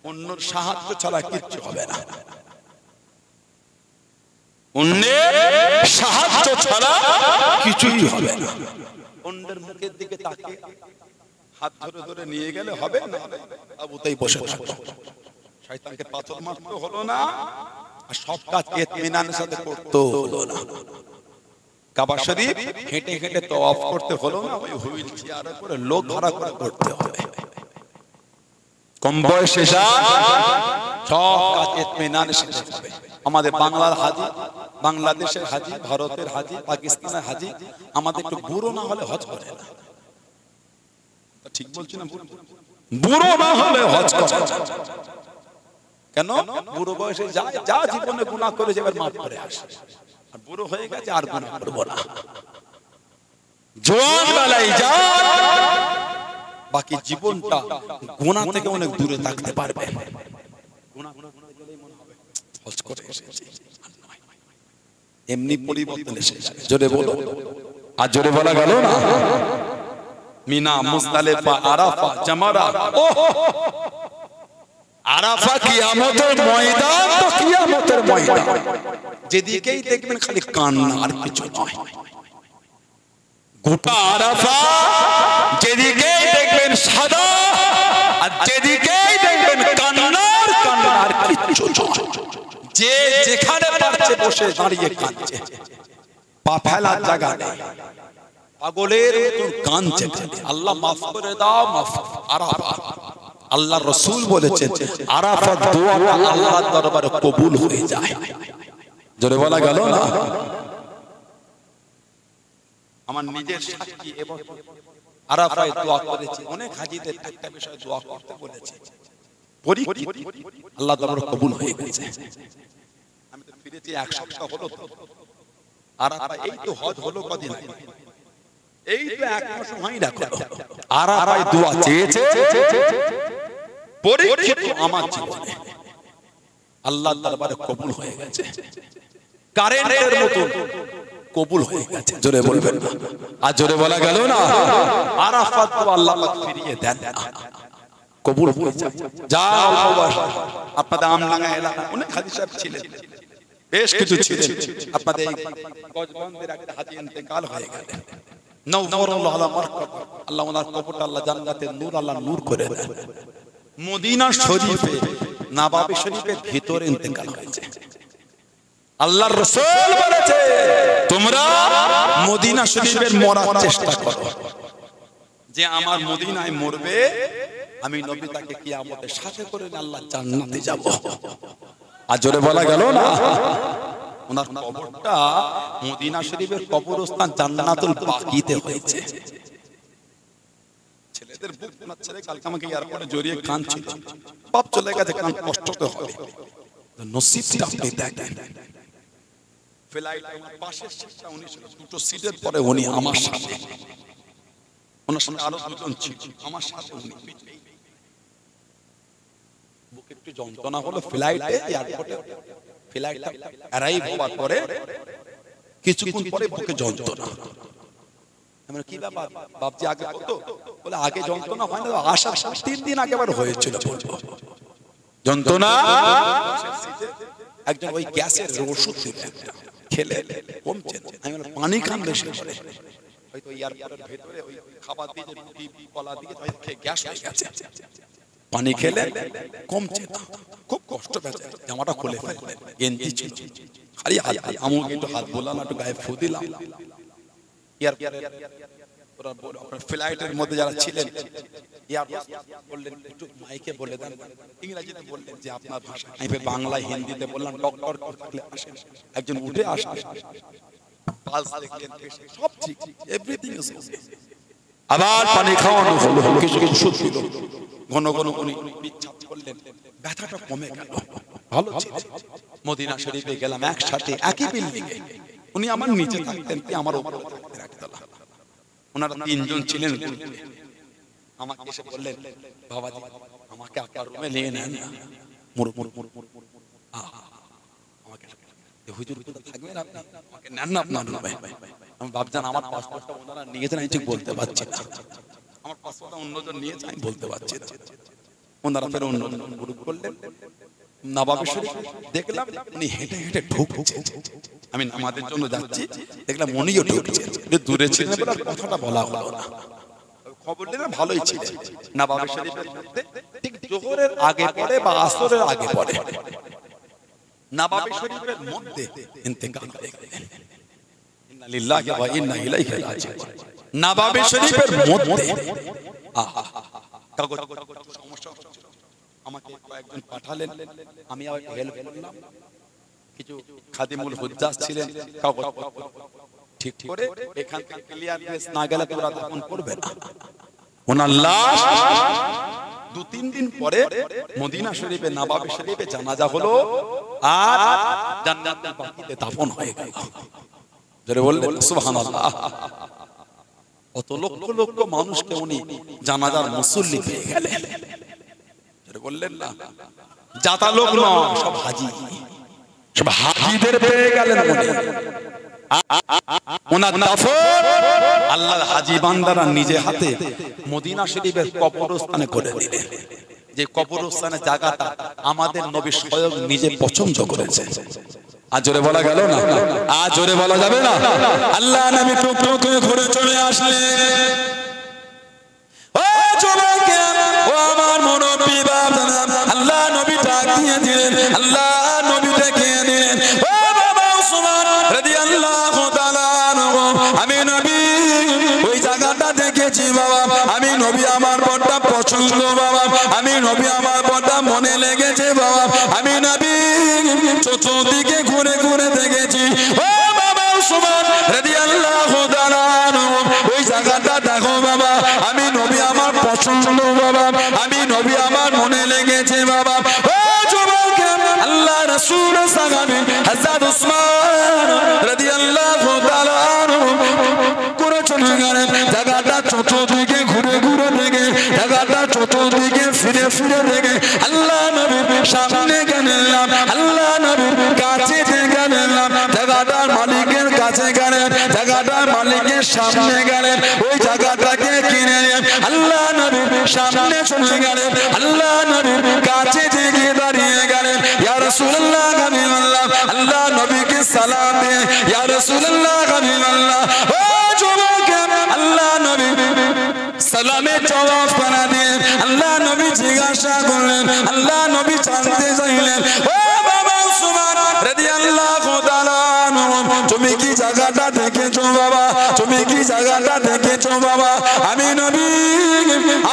অন্যর সাহায্য ছাড়া কিচ্ছু হবে না অন্যের সাহায্য ছাড়া কিছুই হবে না অন্যের মুখের দিকে তাকিয়ে হাত ধরে ধরে নিয়ে গেলে হবে না আবুতেই বসে থাকো শয়তানকে পাথর মারতে হলো না আর সব কাজ ইতমিনানের সাথে করতে হলো না কাবা শরীফ হেঁটে হেঁটে তওয়াফ করতে হলো না ওই হুইল চেয়ারে করে লোক ভাড়া করে করতে হবে কম বয়সে সব কাজ ইতমিনানের সাথে হবে আমাদের বাংলার হাজি বাংলাদেশের হাজি ভারতের হাজি পাকিস্তানের হাজি আমাদের একটু বুড়ো না হলে হজ করে না ঠিক বলছি না বুড়ো না হলে হজ করে কেন বুড়ো বয়সে যা জীবনে গুনাহ করেছে এবার মাফ করে আসে আর বুড়ো হয়ে গেছে আর গুনাহ করব না জওয়ান বেলায় যা বাকি জীবনটা গুনাহ থেকে অনেক দূরে থাকতে পারবে গুনাহ করতে গেলেই মনে হবে হজ করে এসেছি এমনি পরিবর্তন এসেছে জোরে বলো আর জোরে বলা গেল না মিনা মুজদালিফা আরাফা জামারা আরাফা কিয়ামতের ময়দান তো কিয়ামতের ময়দান যেদিকেই দেখবেন খালি কান্না আর কিছু নয় গোটা আরাফা যেদিকেই দেখবেন সাদা আর যেদিকেই দেখবেন কান্নার কান্না আর কিছু নয় যে যেখানে পারছে বসে দাঁড়িয়ে কাঁদছে পা ফেলার জায়গা নেই পাগলের মতন কাঁদছে আল্লাহ মাফ করে দাও মাফ আরাফা আল্লাহ রাসূল বলেছেন আরাফাত দোয়াটা আল্লাহর দরবারে কবুল হয়ে যায় জোরে বলা গেল না আমার নিজের সাক্ষী এবং আরাফায় দোয়া করেছি অনেক হাজীদের একটা বিষয় দোয়া করতে বলেছে আল্লাহ দরবারে কবুল হয়ে গেছে আমি তো ফিরেছি এক সপ্তাহ হলো তো আরাফা এই তো হজ হলো কদিন আগে এই তো এক মাস হয়নি রাখো আরাফায় দোয়া চেয়েছে পরীক্ষিত আমার জীবনে আল্লাহর দরবারে কবুল হয়ে গেছে কারেন্টের মতো কবুল হয়ে গেছে জোরে বলবেন না আর জোরে বলা গেল না আরাফাত তো আল্লাহ পাক ফিরিয়ে দেন কবুল হয়ে যায় যাও আপনাদের আমডাঙ্গা এলাকা অনেক হাজী সাহেব ছিলেন বেশ কিছু ছিলেন আপনাদের গজবন্দের একটা হাজী ইন্তেকাল হয়ে গেল নওরুল্লাহ আলা মারকাত আল্লাহ ওনার কবরটা আল্লাহ জান্নাতের নূর আল্লাহ নূর করে দেন মদিনা শরীফে নবাবী শরীফের ভিতরে ইন্তেকাল হয়েছে। আল্লাহর রাসূল বলেছে তোমরা মদিনা শরীফের মরার চেষ্টা করো, যে আমার মদিনায় মরবে আমি নবী তাকে কিয়ামতের সাথে করে আল্লাহ জান্নাতে যাব। আর জোরে বলা গেল না, ওনার কবরটা মদিনা শরীফের কবরস্থান জান্নাতুল বাকিতে হয়েছে। ছেলেদের বুক ওনার ছেলে কালকে আমাকে এয়ারপোর্টে জড়িয়ে কাঁদছিল, বাপ চলে গেছে, কান কষ্ট তো হবে, নসিবটা আপনি দেখেন। ফ্লাইট আমার পাশের সিটটা উনি ছিল, দুটো সিটের পরে উনি আমার সাথে, ওনার সাথে আরো দুজন ছিল আমার সাথে, উনি বুকে একটু যন্ত্রণা হলো ফ্লাইটে, এয়ারপোর্টে ফ্লাইটটা অ্যারাইভ হওয়ার পরে কিছুক্ষণ পরে বুকে যন্ত্রণা। আমরা কি ব্যাপার বাপজি আগে কত বলে, আগে যন্ত্রণা হয় না, আসার 3 দিন আগে আবার হয়েছিল যন্ত্রণা। একজন ওই গ্যাসের ওষুধ দিলেন, খেলে কমছে না, আমি বললাম পানি খান বেশি করে, হয়তো এয়ারপোর্টের ভেতরে ওই খাবার দিয়ে রুটি কলা দিয়ে খেয়ে গ্যাস হয়ে গেছে, পানি খেলে কমছে না, খুব কষ্ট পেয়েছে, জামাটা খুলে ফেললেন, গেঞ্জি ছিল খালি হাত, আমাকে একটু হাত বোলাম, একটু গায়ে ফু দিলাম। ফ্লাইটের মধ্যে যারা ছিলেন বললেন একটু মাইকে বলে দেন, ইংরেজিতে বললেন যে আপনার ভাষা, আমি বাংলা হিন্দিতে বললাম ডক্টর থাকলে আসেন, একজন উঠে আসেন, পালস দেখলেন, সব ঠিক, এভরিথিং ইজ ওকে। আবার পানি খাওয়ানো হলো, কিছু কিছু ওষুধ দিল, ঘন ঘন উনি বিচ্ছাপ করলেন, ব্যথাটা কমে গেল, ভালো ছিল। মদিনা শরীফে গেলাম একসাথে, একই বিল্ডিং এ, উনি আমার নিচে থাকতেন, কি আমার উপরে থাকতেন একতলা, ওনারা 3 জন ছিলেন। আমাকে এসে বললেন বাবাজি আমাকে আপনার রুমে নিয়ে নেন না, আমাকে হুজুর কোথায় থাকবেন আপনি, আমাকে নেন না আপনার রুমে। আমি ভাবছেন আমার পাসপোর্টটা ওনারা নিয়েছেন, আমি ঠিক বলতে পারছি না, আমার পাসপোর্টটা অন্যজন নিয়েছে, আমি বলতে পারছি না। ওনারা ফের অন্যজন গ্রুপ করলেন, নবাবী শরীফ দেখলাম উনি হেঁটে হেঁটে ঢুকছে, আমি নামাজের জন্য যাচ্ছি, দেখলাম উনিও ঢুকছে, দূরে ছিলেন বলে কথাটা বলা হলো না, খবর নিলাম ভালোই ছিল। নবাবী শরীফের মধ্যে ঠিক জোহরের আগে পড়ে বা আসরের আগে পড়ে, নবাবী শরীফের মধ্যে ইন্তেকাল হয়ে গেলেন, ইন্না লিল্লাহি ওয়া ইন্না ইলাইহি রাজিউন। নবাবী শরীফের মধ্যে কাগজ সমস্যা, আমাকে কয়েকজন পাঠালেন, আমি আবার হেল্প করলাম, কিছু খাদিমুল হুজ্জাজ ছিলেন, কাগজ ঠিক করে এখান থেকে ক্লিয়ারনেস না গেলে তোমরা তখন করবে না। ওনার লাশ 2-3 দিন পরে মদিনা শরীফে নবাবী শরীফে জানাজা হলো, আর জান্নাতুল বাকিতে দাফন হয়ে গেল। যারা বললেন সুবহানাল্লাহ, কত লক্ষ লক্ষ মানুষকে উনি জানাজার মুসল্লি পেয়ে গেলেন। যারা বললেন না যাতা লোক নয়, সব হাজী, সব হাজীদের পেয়ে গেলেন উনি। ওনার দাফন আল্লাহর হাজী বান্দারা নিজে হাতে মদিনা শরীফের কবরস্থানে করে দিলেন, যে কবরস্থানের জায়গাটা আমাদের নবী স্বয়ং নিজে পছন্দ করেছেন। আর জোরে বলা গেল না, আর জোরে বলা যাবে না। আল্লাহ নবী টুকরো করে ঘুরে চলে আসলেন। ও যুবকে, ও আমার মুরব্বি বাবারা, আল্লাহ নবী ডাক দিয়ে দিলেন, আল্লাহ নবী ডেকে দিলেন, ও বাবা উসমান রাদিয়াল্লাহু তাআলা আনহু, আমি নবী ওই জায়গাটা দেখেছি বাবা, আমি নবী আমার বড় পছন্দ বাবা, আমি নবী আমার বড় মনে লেগেছে বাবা, আমি নবী চতুর্দিকে ঘুরে ঘুরে দেখেছি, ও বাবা উসমান রাদিয়াল্লাহু তাআলা আনহু, ওই জায়গাটা দেখো বাবা, আমি নবী আমার পছন্দ বাবা, আমি নবী আমার মনে লেগেছে বাবা। ও যুবক, আল্লাহ রাসূল সাহাবী হযরত উসমান রাদিয়াল্লাহু তাআলা আনহু করে চলে গেলেন, জায়গাটা চতুর্দিকে ঘুরে ঘুরে দেখে, জায়গাটা চতুর্দিকে ফিরে ফিরে দেখে, আল্লাহ নবীর সামনে গেলাম, আল্লাহ নবীর কাছে গেলাম, জায়গাটার মালিকের কাছে গেলেন, জায়গাটার মালিকের সামনে গেলেন, ওই জায়গাটাকে কিনে নিয়ে আল্লাহ নবীর সামনে চলে গেলেন, আল্লাহ নবীর কাছে গিয়ে দাঁড়িয়ে গেলেন, ইয়া রাসূলুল্লাহ হাবিবাল্লাহ, আল্লাহ নবীকে সালাম দিয়ে ইয়া রাসূলুল্লাহ হাবিবাল্লাহ। ও যুবক, আল্লাহ নবী সালামে জবাব করে দিয়ে আল্লাহ নবী জিজ্ঞাসা করলেন, আল্লাহ নবী জানতে চাইলেন, ও বাবা উসমান রাদিয়াল্লাহু তাআলা তুমি কি জায়গাটা দেখেছো বাবা, তুমি কি জায়গাটা দেখেছো বাবা? আমি নবী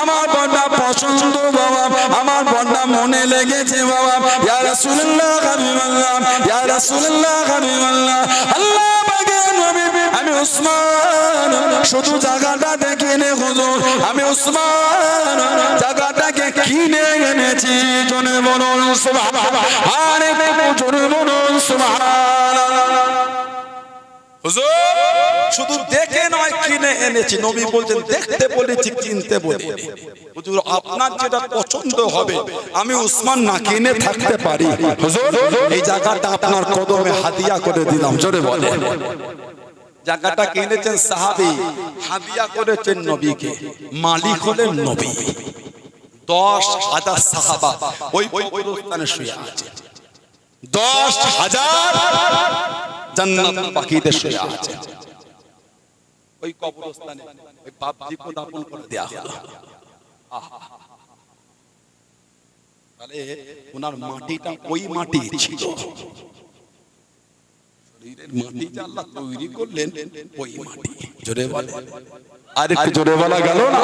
আমার বড় পছন্দ বাবা, আমার বড় মনে লেগেছে বাবা। ইয়া রাসূলুল্লাহ হাবিবাল্লাহ, ইয়া রাসূলুল্লাহ হাবিবাল্লাহ, আল্লাহ পাকের নবী আমি উসমান শুধু জায়গাটা দেখে নে হুজুর, আমি উসমান জায়গাটাকে কিনে এনেছি। জনে বলুন সুবহানাল্লাহ, আরে জনে বলুন সুবহানাল্লাহ। হুজুর শুধু দেখে নয় কিনে এনেছি, নবী বলছেন দেখতে বলেছি কিনতে বলিনি। হুজুর আপনার যেটা পছন্দ হবে আমি উসমান না কিনে থাকতে পারি। হুজুর এই জায়গাটা আপনার কদমে হাদিয়া করে দিলাম। জোরে বলেন। জায়গাটা কিনেছেন সাহাবী, হাদিয়া করেছেন নবীকে, মালিক হলেন নবী। 10,000 সাহাবা ওই কবরস্থানে শুয়ে আছে, 10,000 জান্নাতুল বাকিতে শুয়ে আছে। ওই কবরস্থানে ওই বাপজিকে দাফন করে দেয়া হলো। তাহলে ওনার মাটিটা ওই মাটি ছিল, শরীরের মাটি যে আল্লাহ তৈরি করলেন ওই মাটি। জোরে বলে, আর একটু জোরে বলা গেল না?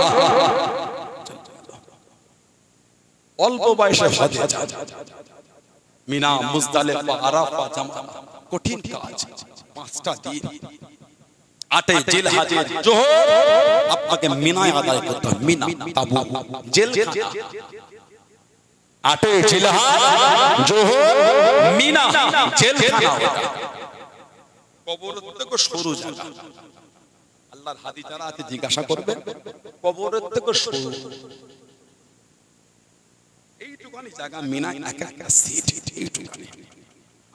অল্প বয়সে হজে যান, মিনা মুজদালিফা আরাফা জামা, কঠিন কাজ, 5টা দিন। 8 জিলহজের জোহর আপনাকে মিনায় আদায় করতে হবে। মিনা তাবু জেলখানা, 8 জিলহজ জোহর মিনা জেলখানা। কবরের থেকে সরু জায়গা, আল্লাহর হাদিস যারা আছে জিজ্ঞাসা করবে, কবরের থেকে সরু এইটুখানি জায়গা মিনায় এক একটা সিট, এইটুখানি।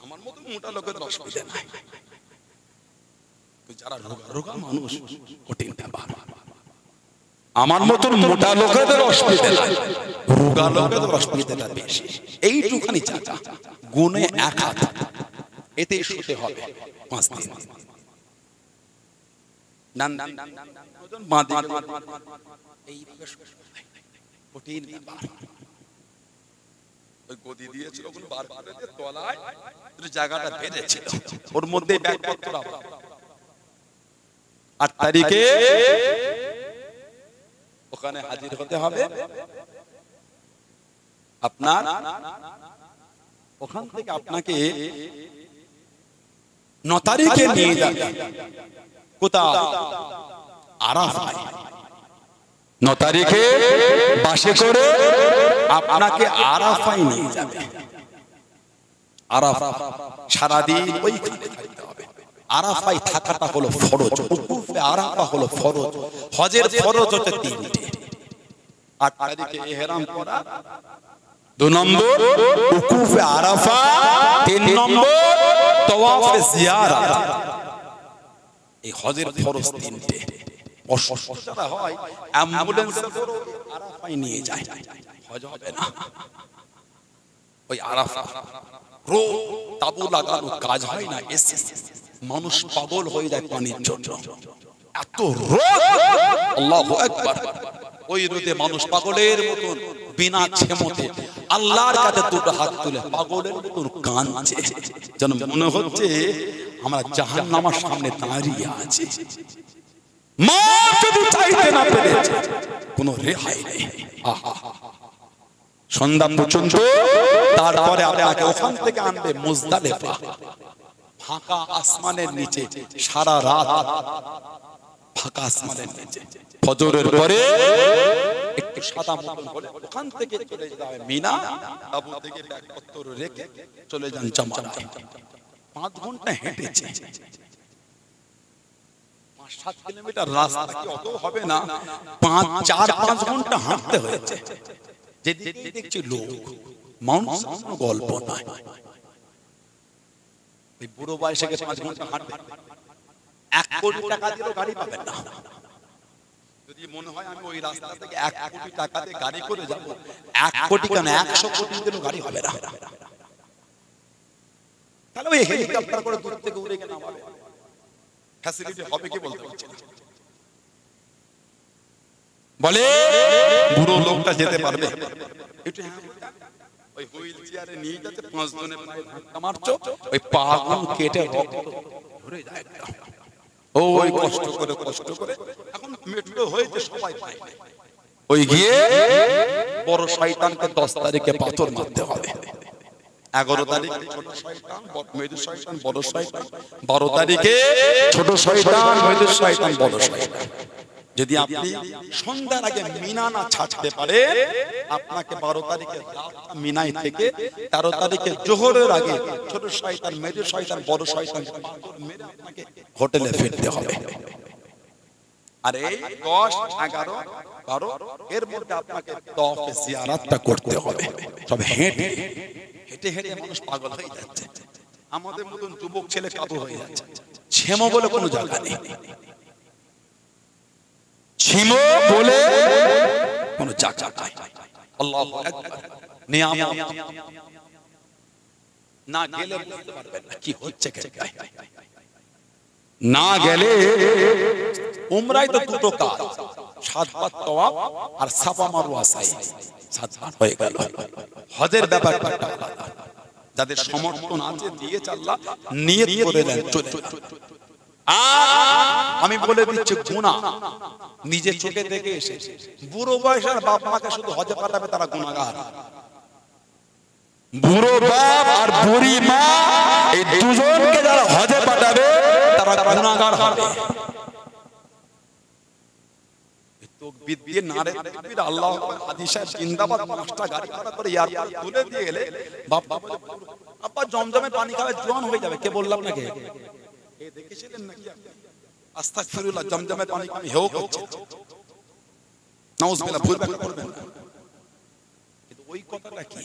আমার মতো মোটা লোকের অসুবিধা নাই, যারা রোগা মানুষ কঠিন ব্যাপার। আমার মতন মোটা লোকেদের অসুবিধা নাই, রোগা লোকেদের অসুবিধাটা বেশি। এইটুখানি জায়গা গুনে 1 হাত, এতে শুতে হবে 5 দিন। কঠিন ব্যাপার। ওই গদি দিয়েছিল ওগুলো বার করে দিয়ে তলায় জায়গাটা বেঁধেছিল, ওর মধ্যে ব্যাগপত্র। 8 তারিখে ওখানে হাজির হতে হবে আপনার। ওখান থেকে আপনাকে 9 তারিখে নিয়ে যাবে কোথায়? আরাফায়। 9 তারিখে বাসে করে আপনাকে আরাফায় নিয়ে যাবে। আরাফা সারাদিন ওইখানে থাকতে হবে। আরাফায় থাকাটা হলো ফরজ, উকুফে আরাফা হলো ফরজ। হজের ফরজ হচ্ছে 3টে। 8 তারিখে ইহরাম করা, 2 নম্বর উকুফে আরাফা, 3 নম্বর তাওয়াফে জিয়ারাত। এই হজের ফরজ 3টে। অসুস্থ যারা হয় অ্যাম্বুলেন্সে করে আরাফায় নিয়ে যায়, হজ হবে না। ওই আরাফা রোজ তাবু লাগানো কাজ হয় না, এসে মানুষ পাগল হয়ে যায় পানির জন্য। এত রোদ, আল্লাহু আকবার। ওই রোদে মানুষ পাগলের মতন বিনা ক্ষমতে আল্লাহর কাছে 2টো হাত তুলে পাগলের মতন কাঁদছে, যেন মনে হচ্ছে আমরা জাহান্নামের সামনে দাঁড়িয়ে আছি। মা যদি চাইতে না পেরেছে কোনো রেহাই নেই। সন্ধ্যা পর্যন্ত, তারপরে আপনাকে ওখান থেকে আনবে মুজদালিফা, ফাঁকা আসমানের নিচে সারা রাত, ফাঁকা আসমানের নিচে। ফজরের পরে একটু সাদা মতন হলে ওখান থেকে চলে যেতে হবে মিনা। তাবু থেকে ব্যাগপত্র রেখে চলে যান জামারায়। 5 ঘন্টা হেঁটেছে, 5-7 কিলোমিটার রাস্তা, কি অত হবে না? 4-5 ঘন্টা হাঁটতে হয়েছে। যেদিকে দেখছি লোক, মানুষ, গল্প নয়। এই বুড়ো বয়সে 5 ঘন্টা হাঁটবে, 1 কোটি টাকা দিলেও গাড়ি পাবেন না। যদি মনে হয় আমি ওই রাস্তা থেকে 1 কোটি টাকা দিয়ে গাড়ি করে যাব, 1 কোটি কেন 100 কোটি দিলেও গাড়ি হবে না। তাহলে ওই হেলিকপ্টার করে দূর থেকে উড়ে গিয়ে নামাবে, ফ্যাসিলিটি হবে কি বলতে পারছি না। বলে বুড়ো লোকটা যেতে পারবে? ওই হুইল চেয়ারে নিয়ে যাচ্ছে, 5 জনে পায়ে ধাক্কা মারছো, ওই পাগুলো কেটে রক্ত ঝরে যায়। ওই কষ্ট করে এখন মেট্রো হয়েছে, সবাই পায়। ওই গিয়ে বড় শয়তানকে 10 তারিখে পাথর মারতে হবে। 11 তারিখে ছোট শয়তান, মেজর শয়তান, বড় শয়তান। 12 তারিখে ছোট শয়তান, মেজর শয়তান, বড় শয়তান। যদি আপনি সন্ধ্যার আগে মিনা না ছাড়তে পারে, আপনাকে 12 তারিখে মিনায় থেকে 13 তারিখে জোহরের আগে ছোট শয়তান, মেজর শয়তান, বড় শয়তান পাথর মেরে আপনাকে হোটেলে ফিরতে হবে। আর এই 10, 11, 12 এর মধ্যে আপনাকে তওয়াফে জিয়ারাতটা করতে হবে। সব হেঁটে মানুষ পাগল হয়ে যাচ্ছে। আমাদের মতন যুবক ছেলে কাবু হয়ে যাচ্ছে। ছেমো বলে কোনো জায়গা নেই, ছিমো বলে কোনো জায়গা নাই। আল্লাহু আকবার। নিয়ামত না গেলে বুঝতে পারবেন না কি হচ্ছে। না গেলে উমরায় তো দুটো কাজ, 7 বার তওয়াফ আর সাফা মারওয়া সাই, 7 বার হয়ে গেল। হজের ব্যাপারটা আলাদা। যাদের সমর্থন আছে দিয়েছে, আল্লাহ নিয়ত করে নেন চলে। আমি বলে দিচ্ছি, গুনাহ নিজে চোখে দেখে এসে বুড়ো বয়সের বাপ মাকে শুধু হজে পাঠাবে, তারা গুনাহগার। বুড়ো বাপ আর বুড়ি মা এই দুজনকে যারা হজে পাঠাবে, তারা গুনাহগার হবে। তাকবীর দিয়ে নারে তাকবীর, আল্লাহু আকবার, হাজী সাহেব জিন্দাবাদ, 5টা গাড়ি ভাড়া করে এয়ারপোর্ট তুলে দিয়ে গেলে বাপ আপা জমজমে পানি খাবে, জোয়ান হয়ে যাবে। কে বললাম নাকি? এই দেখেছিলেন নাকি? আস্তাগফিরুল্লাহ, জমজমে পানি খাবে হেও করছে, নাউজুবিল্লাহ, ভুল ব্যাখ্যা করবেন না। কিন্তু ওই কথাটা কি?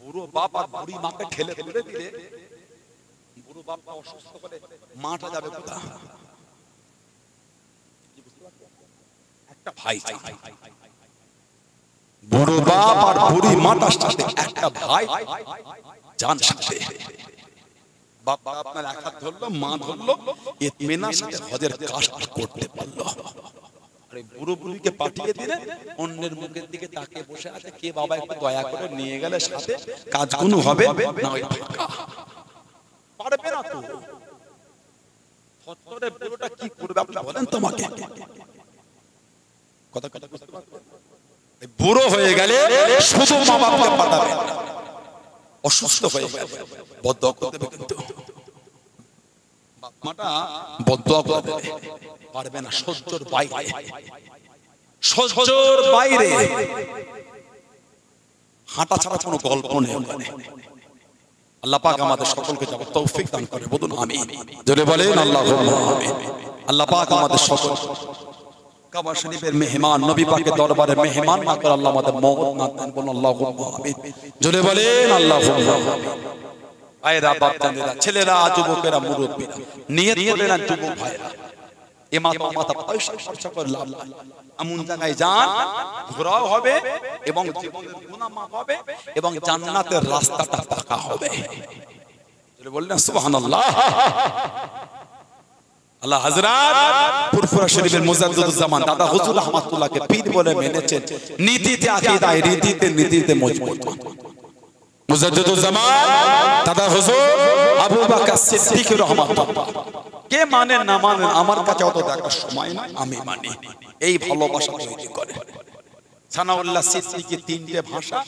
বুড়ো বাপ আর বুড়ি মাকে ঠেলে তুলে দিলে বুড়ো বাপটা অসুস্থ করে মাটা যাবে কোথায়? একটা ভাই, বুড়ো বাপ আর বুড়ি মাটার সাথে একটা ভাই জান সাথে। বাপ আপনার এক হাত ধরলো, মা ধরলো, ইতমিনার সাথে হজের কাজটা করতে পারলো। আরে বুড়ো বুড়িকে পাঠিয়ে দিলে অন্যের মুখের দিকে তাকিয়ে বসে আছে, কে বাবা একটু দয়া করে নিয়ে গেলে সাথে কাজগুলো হবে না। ওই ফাঁকা পারবে না তো। ফতরে বুড়োটা কি করবে আপনি বলেন তোমাকে? কথা বুঝতে পারবেন? বুড়ো হয়ে গেলে শুধু মা বাবাকে পাঠাবে, অসুস্থ হয়ে গেলে বদদোয়া করতে হবে। কিন্তু বাপ মাটা বদদোয়া করতে পারবে না, সহ্যর বাইরে, সহ্যর বাইরে। হাঁটা ছাড়া কোনো গল্প নেই। আল্লাহ পাক আমাদের সকলকে যাবে তৌফিক দান করে, বলুন আমিন। জোরে বলেন আল্লাহুম্মা আমিন। আল্লাহ পাক আমাদের সকল কাবা শরীফের মেহমান, নবী পাকের দরবারে মেহমান না করে আল্লাহ আমাদের মওত না দেন, বলুন আল্লাহুম্মা আমিন। জোরে বলেন আল্লাহুম্মা আমিন। ভাইরা, বাপজানেরা, ছেলেরা, যুবকেরা, মুরব্বীরা, নিয়ত করে না যুবক ভাইরা, এ মাথা পয়সা খরচ করে লাভ নাই। এমন জায়গায় যান, ঘোরাও হবে এবং জীবনের গুনাহ মাফ হবে এবং জান্নাতের রাস্তাটা পাকা হবে। জোরে বললেন সুবহানাল্লাহ। আল্লাহ হযরত ফুরফুরা শরীফের মুজাদ্দিদুজ্জামান দাদা হুজুর রহমাতুল্লাহকে পীর বলে মেনেছেন, নীতিতে আকীদায়, নীতিতে মজবুত। মুজাদ্দিদুজ্জামান দাদা হুজুর আবু বকর সিদ্দিক রাহমাতুল্লাহ কে মানেন না মানেন, আমার কাছে অত দেখার সময় নাই, আমি মানি। এই ভালোবাসা তৈরি করে। সানাউল্লাহ সিদ্দিকীর 3টে ভাষা,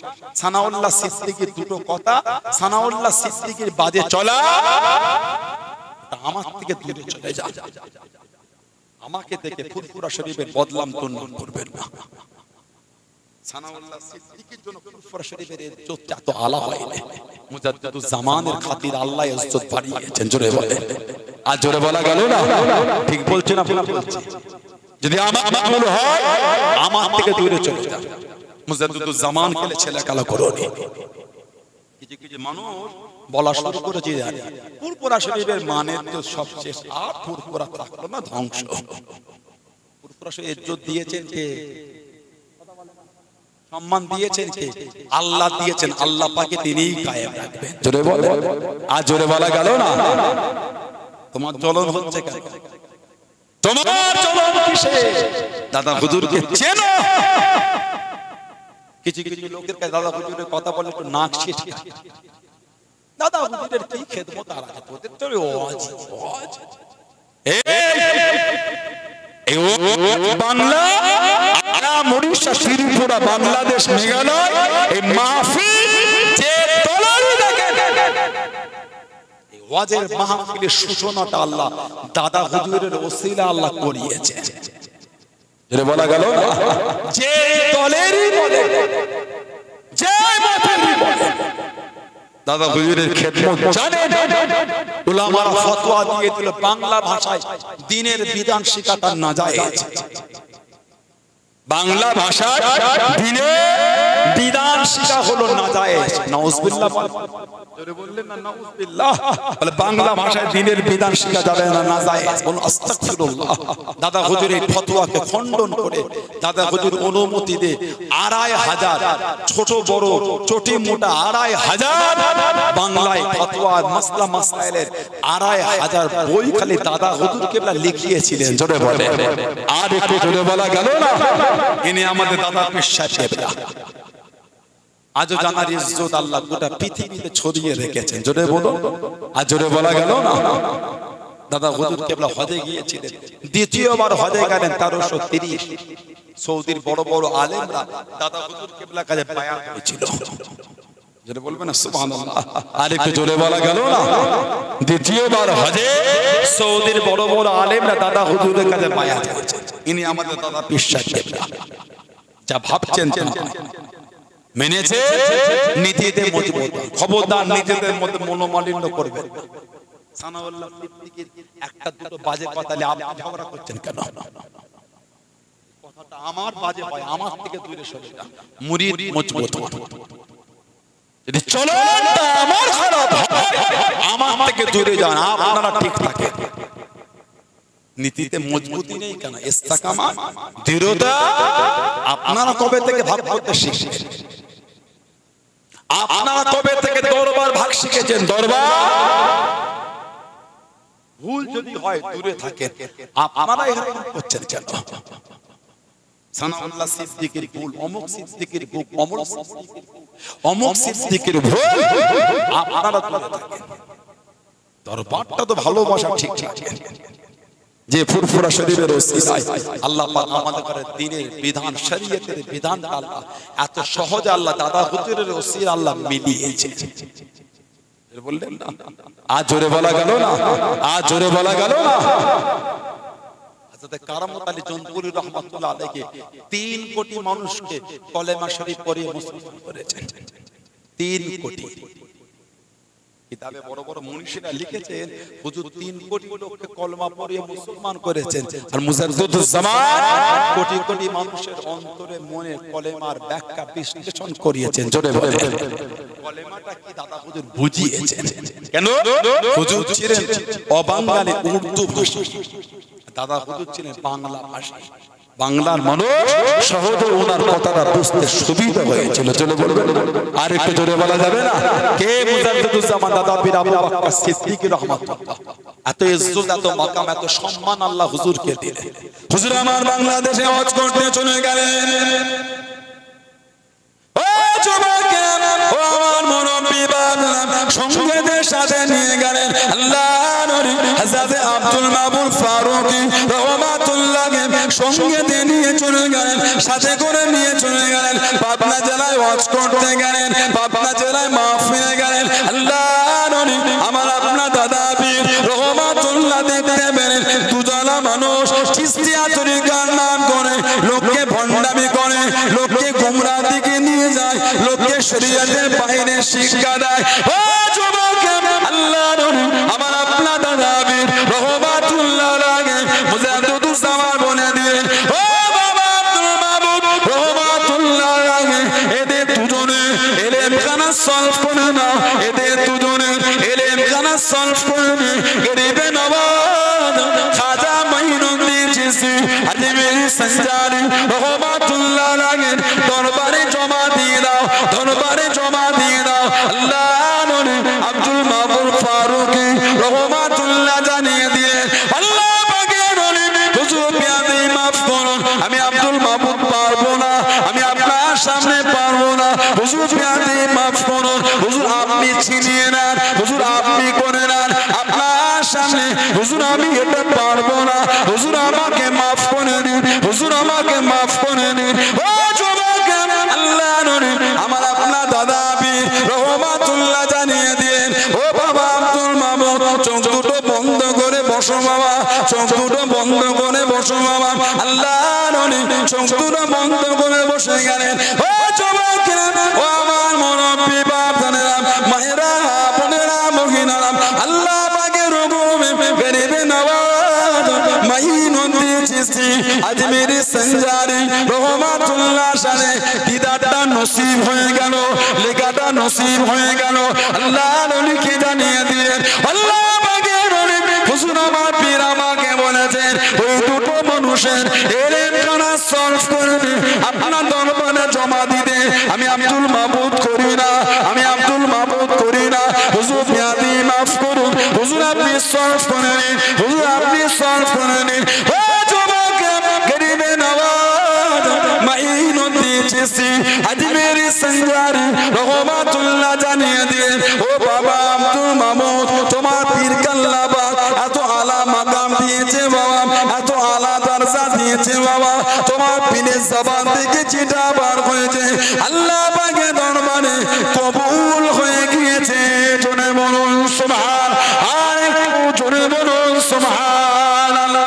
সানাউল্লাহ সিদ্দিকীর 2টো কথা, সানাউল্লাহ সিদ্দিকীর বাজে চলা আমার থেকে দূরে চলে যা। আমাকে দেখে ফুরফুরা শরীফের বদলাম তো নাম করবেন না। সানাউল্লাহ সিদ্দিকীর জন্য ফুরফুরা শরীফের ইজ্জত এত আলা হয়নি। মুজাদ্দিদুজ্জামানের খাতির আল্লাহ ইজ্জত বাড়িয়েছেন। জোরে বলে, আর জোরে বলা গেল না? ঠিক বলছে না? বলছি যদি আমার আমল হয় আমার থেকে দূরে চলে যা। মুজাদ্দিদুজ্জামান কে ছেলে কালা করোনি। কিছু মানুষ বলা শুরু করেছে ফুরফুরা শরীফের মানের তো সব শেষ, আর ফুরফুরা থাকলো না, ধ্বংস। ফুরফুরা শরীফ ইজ্জত দিয়েছেন কে? সম্মান দিয়েছেন কে? আল্লাহ দিয়েছেন। আল্লাহ পাকে তিনিই কায়েম রাখবেন। জোরে বলে, আর জোরে বলা গেল না? তোমার জ্বলন হচ্ছে কেন? তোমার জ্বলন কিসে? দাদা হুজুরকে চেনো? কিছু কিছু লোকের কাছে দাদা হুজুরের কথা বলে একটু নাক ছিটকে, দাদা হুজুরের কি খেদমত আর আছে তোদের, চলে ওয়াজ ওয়াজ। এই বাংলা, মরিশা, শ্রীপুরা, বাংলাদেশ, মেঘালয়, এই মাহফিল যে তলারি দেখেন, এই ওয়াজের মাহফিলের সূচনাটা আল্লাহ দাদা হুজুরের ওসিলা আল্লাহ করিয়েছে। যেটা বলা গেল না, যে দলেরই বলে, যে মতেরই বলে, দাদা হুজুরের খেদমত জানে। উলামারা ফতোয়া দিয়ে দিল বাংলা ভাষায় দ্বীনের বিধান শেখাটা নাজায়েজ। বাংলা ভাষায় দ্বীনের বিধান শেখা হলো নাজায়েজ। নাউজুবিল্লাহ জোরে বললেন না, নাউজুবিল্লাহ। বলে বাংলা ভাষায় দ্বীনের বিধান শেখা যাবে না, নাজায়েজ। বলুন আস্তাগফিরুল্লাহ। দাদা হুজুর এই ফতোয়াকে খণ্ডন করে দাদা হুজুর অনুমতি দে ২৫০০ ছোট বড় চটি মোটা ২৫০০ বাংলায় ফতোয়া মাসলা মাসাইলের ২৫০০ বই খালি দাদা হুজুর কেবলা লিখিয়েছিলেন। জোরে বলে, আর একটু জোরে বলা গেল না। ইনি আমাদের দাদা পীর সাহেব কেবলা। আজও জানার ইজ্জত আল্লাহ গোটা পৃথিবীতে ছড়িয়ে রেখেছেন। জোরে বলো, আর জোরে বলা গেল না। দাদা হুজুর কেবলা হজে গিয়েছিলেন, দ্বিতীয়বার হজে গেলেন ১৩৩০। সৌদির বড় বড় আলেমরা দাদা হুজুর কেবলা কাছে বায়াত হয়েছিল। জোরে বলবেন না সুবহানাল্লাহ। আর একটু জোরে বলা গেল না। দ্বিতীয়বার হজে সৌদির বড় বড় আলেমরা দাদা হুজুরের কাছে বায়াত হয়েছে। ইনি আমাদের দাদা পীর সাহেব কেবলা। যা ভাবছেন মেনেছে, নীতিতে মজবুত। খবরদার নিজেদের মধ্যে মনোমালিন্য করবেন। সানাউল্লাহ সিদ্দিকীর একটা দুটো বাজে কথা আপনি ঝগড়া করছেন কেন? কথাটা আমার বাজে হয়, আমার থেকে দূরে সরে যান। মুরিদ মজবুত, যদি চলনটা আমার খারাপ হয়, আমার থেকে দূরে যান, আপনারা ঠিক থাকেন। নীতিতে মজবুতি নেই কেন? ইস্তেকামা, দৃঢ়তা। আপনারা কবে থেকে ভাগ করতে শিখেছেন? আপনারা কবে থেকে দরবার ভাগ শিখেছেন? দরবার ভুল যদি হয় দূরে থাকেন। আপনারা এরকম করছেন কেন? সানাউল্লাহ সিদ্দিকীর ভুল, অমুক সিদ্দিকীর ভুল, অমুক সিদ্দিকীর ভুল, আপনারা দূরে থাকেন। দরবারটা তো ভালোবাসা ঠিক ঠিক যে ফুরফুরা শরীফের ওসিলায় আল্লাহ পাক আমাদের দ্বীনের বিধান, শরীয়তের বিধান আল্লাহ এত সহজে আল্লাহ দাদা হুজুরের ওসিলা আল্লাহ মিলিয়েছে। বললেন না, আজ জোরে বলা গেল না, আজ জোরে বলা গেল না। হযরত কারামত আলী জনপুরি রাহমাতুল্লাহ আলাইহি ৩ কোটি মানুষকে কলেমা শরীফ পড়িয়ে মুসলমান করেছেন। ৩ কোটি। কিতাবে বড় বড় মুনিশিরা লিখেছেন হুজুর ৩ কোটি লোককে কলমা পড়িয়ে মুসলমান করেছেন। আর মুজাদ্দিদুজ জামান কোটি কোটি মানুষের অন্তরে মনে কলেমার ব্যাখ্যা বিশ্লেষণ করিয়েছেন। জোরে বলেন, কলেমাটা কি দাদা হুজুর বুঝিয়েছেন। কেন? হুজুর ছিলেন অবাঙালি উর্দু ভাষী, দাদা হুজুর ছিলেন বাংলা ভাষী। বাংলার মানুষ সহজে ওনার কথাটা বুঝতে সুবিধা হয়েছিল। চলে বলবেন, আর একটু জোরে বলা যাবে না? কে? মুজাদ্দিদুজ জামান দাদা পীর আবু বকর সিদ্দিক রাহমাতুল্লাহ। এত ইজ্জত, এত মাকাম, এত সম্মান আল্লাহ হুজুরকে দিলেন। হুজুর আমার বাংলাদেশে হজ করতে চলে গেলেন। ও যুবকের, ও আমার মুরব্বি বাবা, সঙ্গীদের সাথে নিয়ে গেলেন আল্লাহর নবী হযরত আব্দুল মাবুদ ফারুকী রাহমাতুল্লাহ সঙ্গীতে নিয়ে চলে গেলেন, সাথে করে নিয়ে চলে গেলেন। পাবনা জেলায় হজ করতে গেলেন, পাবনা জেলায় মাহফিলে গেলেন। আল্লাহর নবী আমার আপনার দাদা পীর রাহমাতুল্লাহ দেখতে পেলেন দুজনা মানুষ চিশতিয়া তরিকার নাম করে লোককে ভণ্ডামি করে, লোককে গোমরাহ দিকে নিয়ে যায়, লোককে শরীয়তের বাইরে শিক্ষা দেয়। ও যুবক, আল্লাহর নবী আমার আপনার দাদা পীর রাহমাতুল্লাহ আলাইহি মুজাদ্দিদুজ জামান বলে দিলেন, ও বাবা আব্দুল মাবুদ রাহমাতুল্লাহ আলাইহি, এদের দুজনে ইলম খানা সলভ করে নাও, এদের দুজনে ইলম খানা সলভ করে নে। গরিবে নওয়াজ খাজা মাইনুদ্দিন চিশতি আজমেরি সঞ্জারি রাহমাতুল্লাহ আলাইহি দরবারে জমা দিয়ে দাও, দরবারে জমা দিয়ে দাও। আল্লাহর নবী আব্দুল মাবুদ ফারুকী রাহমাতুল্লাহ জানিয়ে দিলেন, আল্লাহ পাকের নবী হুজুর বিয়াদি মাফ করুন, আমি ছিনিয়ে নেন হুজুর, আপনি করে নেন আপনার সামনে হুজুর, আমি এটা পারবো না হুজুর, আমাকে মাফ করে দিন হুজুর, আমাকে মাফ করে দিন। ও যুবক, আল্লাহ নবী আমার আপনার দাদা আবি রহমাতুল্লাহ জানিয়ে দিন, ও বাবা আব্দুল মামুন, চোখ দুটো বন্ধ করে বসো বাবা, চোখ দুটো বন্ধ করে বসো বাবা। আল্লাহ নবী চোখ দুটো বন্ধ করে বসে গেলেন। ও যুবক, ও আমার মুরব্বি বাপদানেরা, মায়েরা, বোনেরা, মহিলারা, আল্লাহ পাকের হুকুমে গরিবে নওয়াজ মাইনুদ্দিন চিশতি আজমেরি সঞ্জারি রহমাতুল্লাহ শানে দিদারটা নসিব হয়ে গেল, লেখাটা নসিব হয়ে গেল। আল্লাহ নবীকে জানিয়ে দিলেন, আল্লাহ পাকের নবী হুজুর আমার পীর আমাকে বলেছেন ওই দুটো মানুষের এলেমখানা সলভ করে আপনার দরবারে জমা দিতে। আমি আব্দুল মাবুদ করি না, আমি আব্দুল মাবুদ করি না হুজুর, মেয়াদি মাফ করুন হুজুর, আপনি সলভ করে নিন হুজুর, আপনি সলভ করে নিন। ও যুবক, গরিবে নওয়াজ মাইনুদ্দিন চিশতি আজমেরি সঞ্জারি রহমাতুল্লাহ জানিয়ে দিলেন, ও বাবা আব্দুল মামুদ, তোমার পীর কাল্লাবাদ এত আলা মাকাম দিয়েছে বাবা, এত আলা দরজা দিয়েছে বাবা, তোমার পীরের জবান থেকে চিঠা বার হয়েছে, আল্লাহ পাকের দরবারে কবুল হয়ে গিয়েছে। জোরে বলুন সুবহান, আর একটু জোরে বলুন সুবহানাল্লাহ।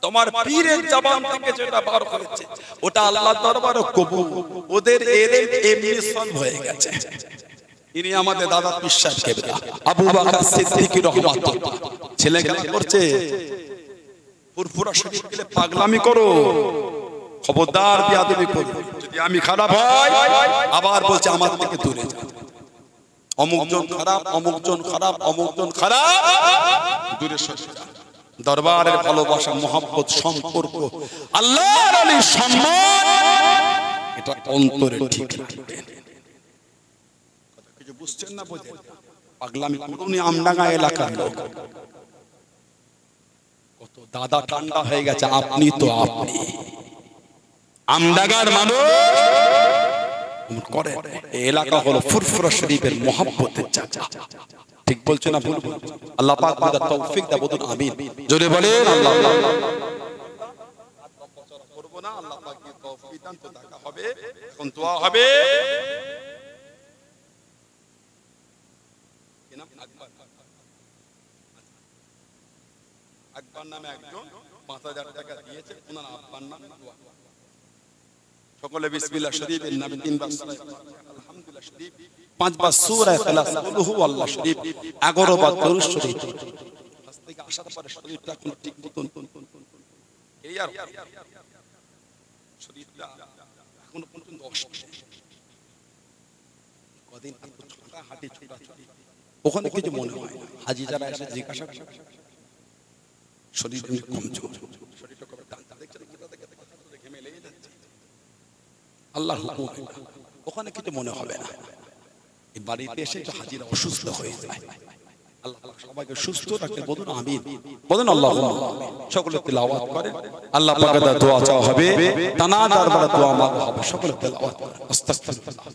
তোমার পীরের জবান থেকে যেটা বার হয়েছে ওটা আল্লাহর দরবারে কবুল, ওদের এলেম এমনি সলভ হয়ে গেছে। ইনি আমাদের দাদা বিশ্বাস কেবলা আবু বকর সিদ্দিক রাহমাতুল্লাহ। ছেলে খেলা করছে, ফুরফুরা শরীফ গেলে পাগলামি করো, খবরদার বিয়াদবি করো, যদি আমি খারাপ হয় আবার বলছে আমার থেকে দূরে যাও, অমুকজন খারাপ, অমুকজন খারাপ, অমুকজন খারাপ, দূরে সরে যাও। দরবারের ভালোবাসা, মহব্বত, সম্পর্ক, আল্লাহর ওলির সম্মান, এটা অন্তরে ঠিক রাখবেন। কিছু বুঝছেন না? বোঝেন? পাগলামি করুনি আমডাঙ্গা এলাকার লোক, কত দাদা ঠান্ডা হয়ে গেছে, আপনি তো আপনি আমডাঙ্গার মানুষ করে। এই এলাকা হলো ফুরফুরা শরীফের মহব্বতের জায়গা। ঠিক বলছো না ভুল? আল্লাহ পাক আমাদের তৌফিক দাও, বলুন আমিন। জোরে বলেন আল্লাহ। করব না, আল্লাহ পাক কি তৌফিক দান, তো দেখা হবে, এখন দোয়া হবে। কি নাম? আকবর নামে একজন 5000 টাকা দিয়েছে, ওনার আব্বার নাম দোয়া। সকলে বিসমিল্লাহ শরীফের নামে 3 বার আলহামদুলিল্লাহ শরীফ, 5 বার সূরা ইখলাস, কুল হু আল্লাহ শরীফ, 11 বার দরুদ শরীফ। আজ থেকে আসার পরে শরীরটা কোন ঠিক মতন ক্লিয়ার শরীরটা এখন পর্যন্ত অসুস্থ, কদিন একটু ছোটা হাঁটি ছোটাছুটি, ওখানে কিছু মনে হয় না। হাজি যারা এসে জিজ্ঞাসা করে শরীর কমজোর, শরীরটা কবে টানটা দেখছেন, কোথা থেকে ঘেমে লেগে যাচ্ছে, আল্লাহর হুকুম, ওখানে কিছু মনে হবে না। এই বাড়িতে এসে তো হাজিরা অসুস্থ হয়ে যায়, আল্লাহ সবাইকে সুস্থ রাখে, বলুন আমিন, বলুন আল্লাহুম্মা। সকলে তিলাওয়াত করে, আল্লাহ পাকের দোয়া চাওয়া হবে, তানা দরবারে দোয়া মাগা হবে, সকলে তিলাওয়াত করে আস্তাগফিরুল্লাহ।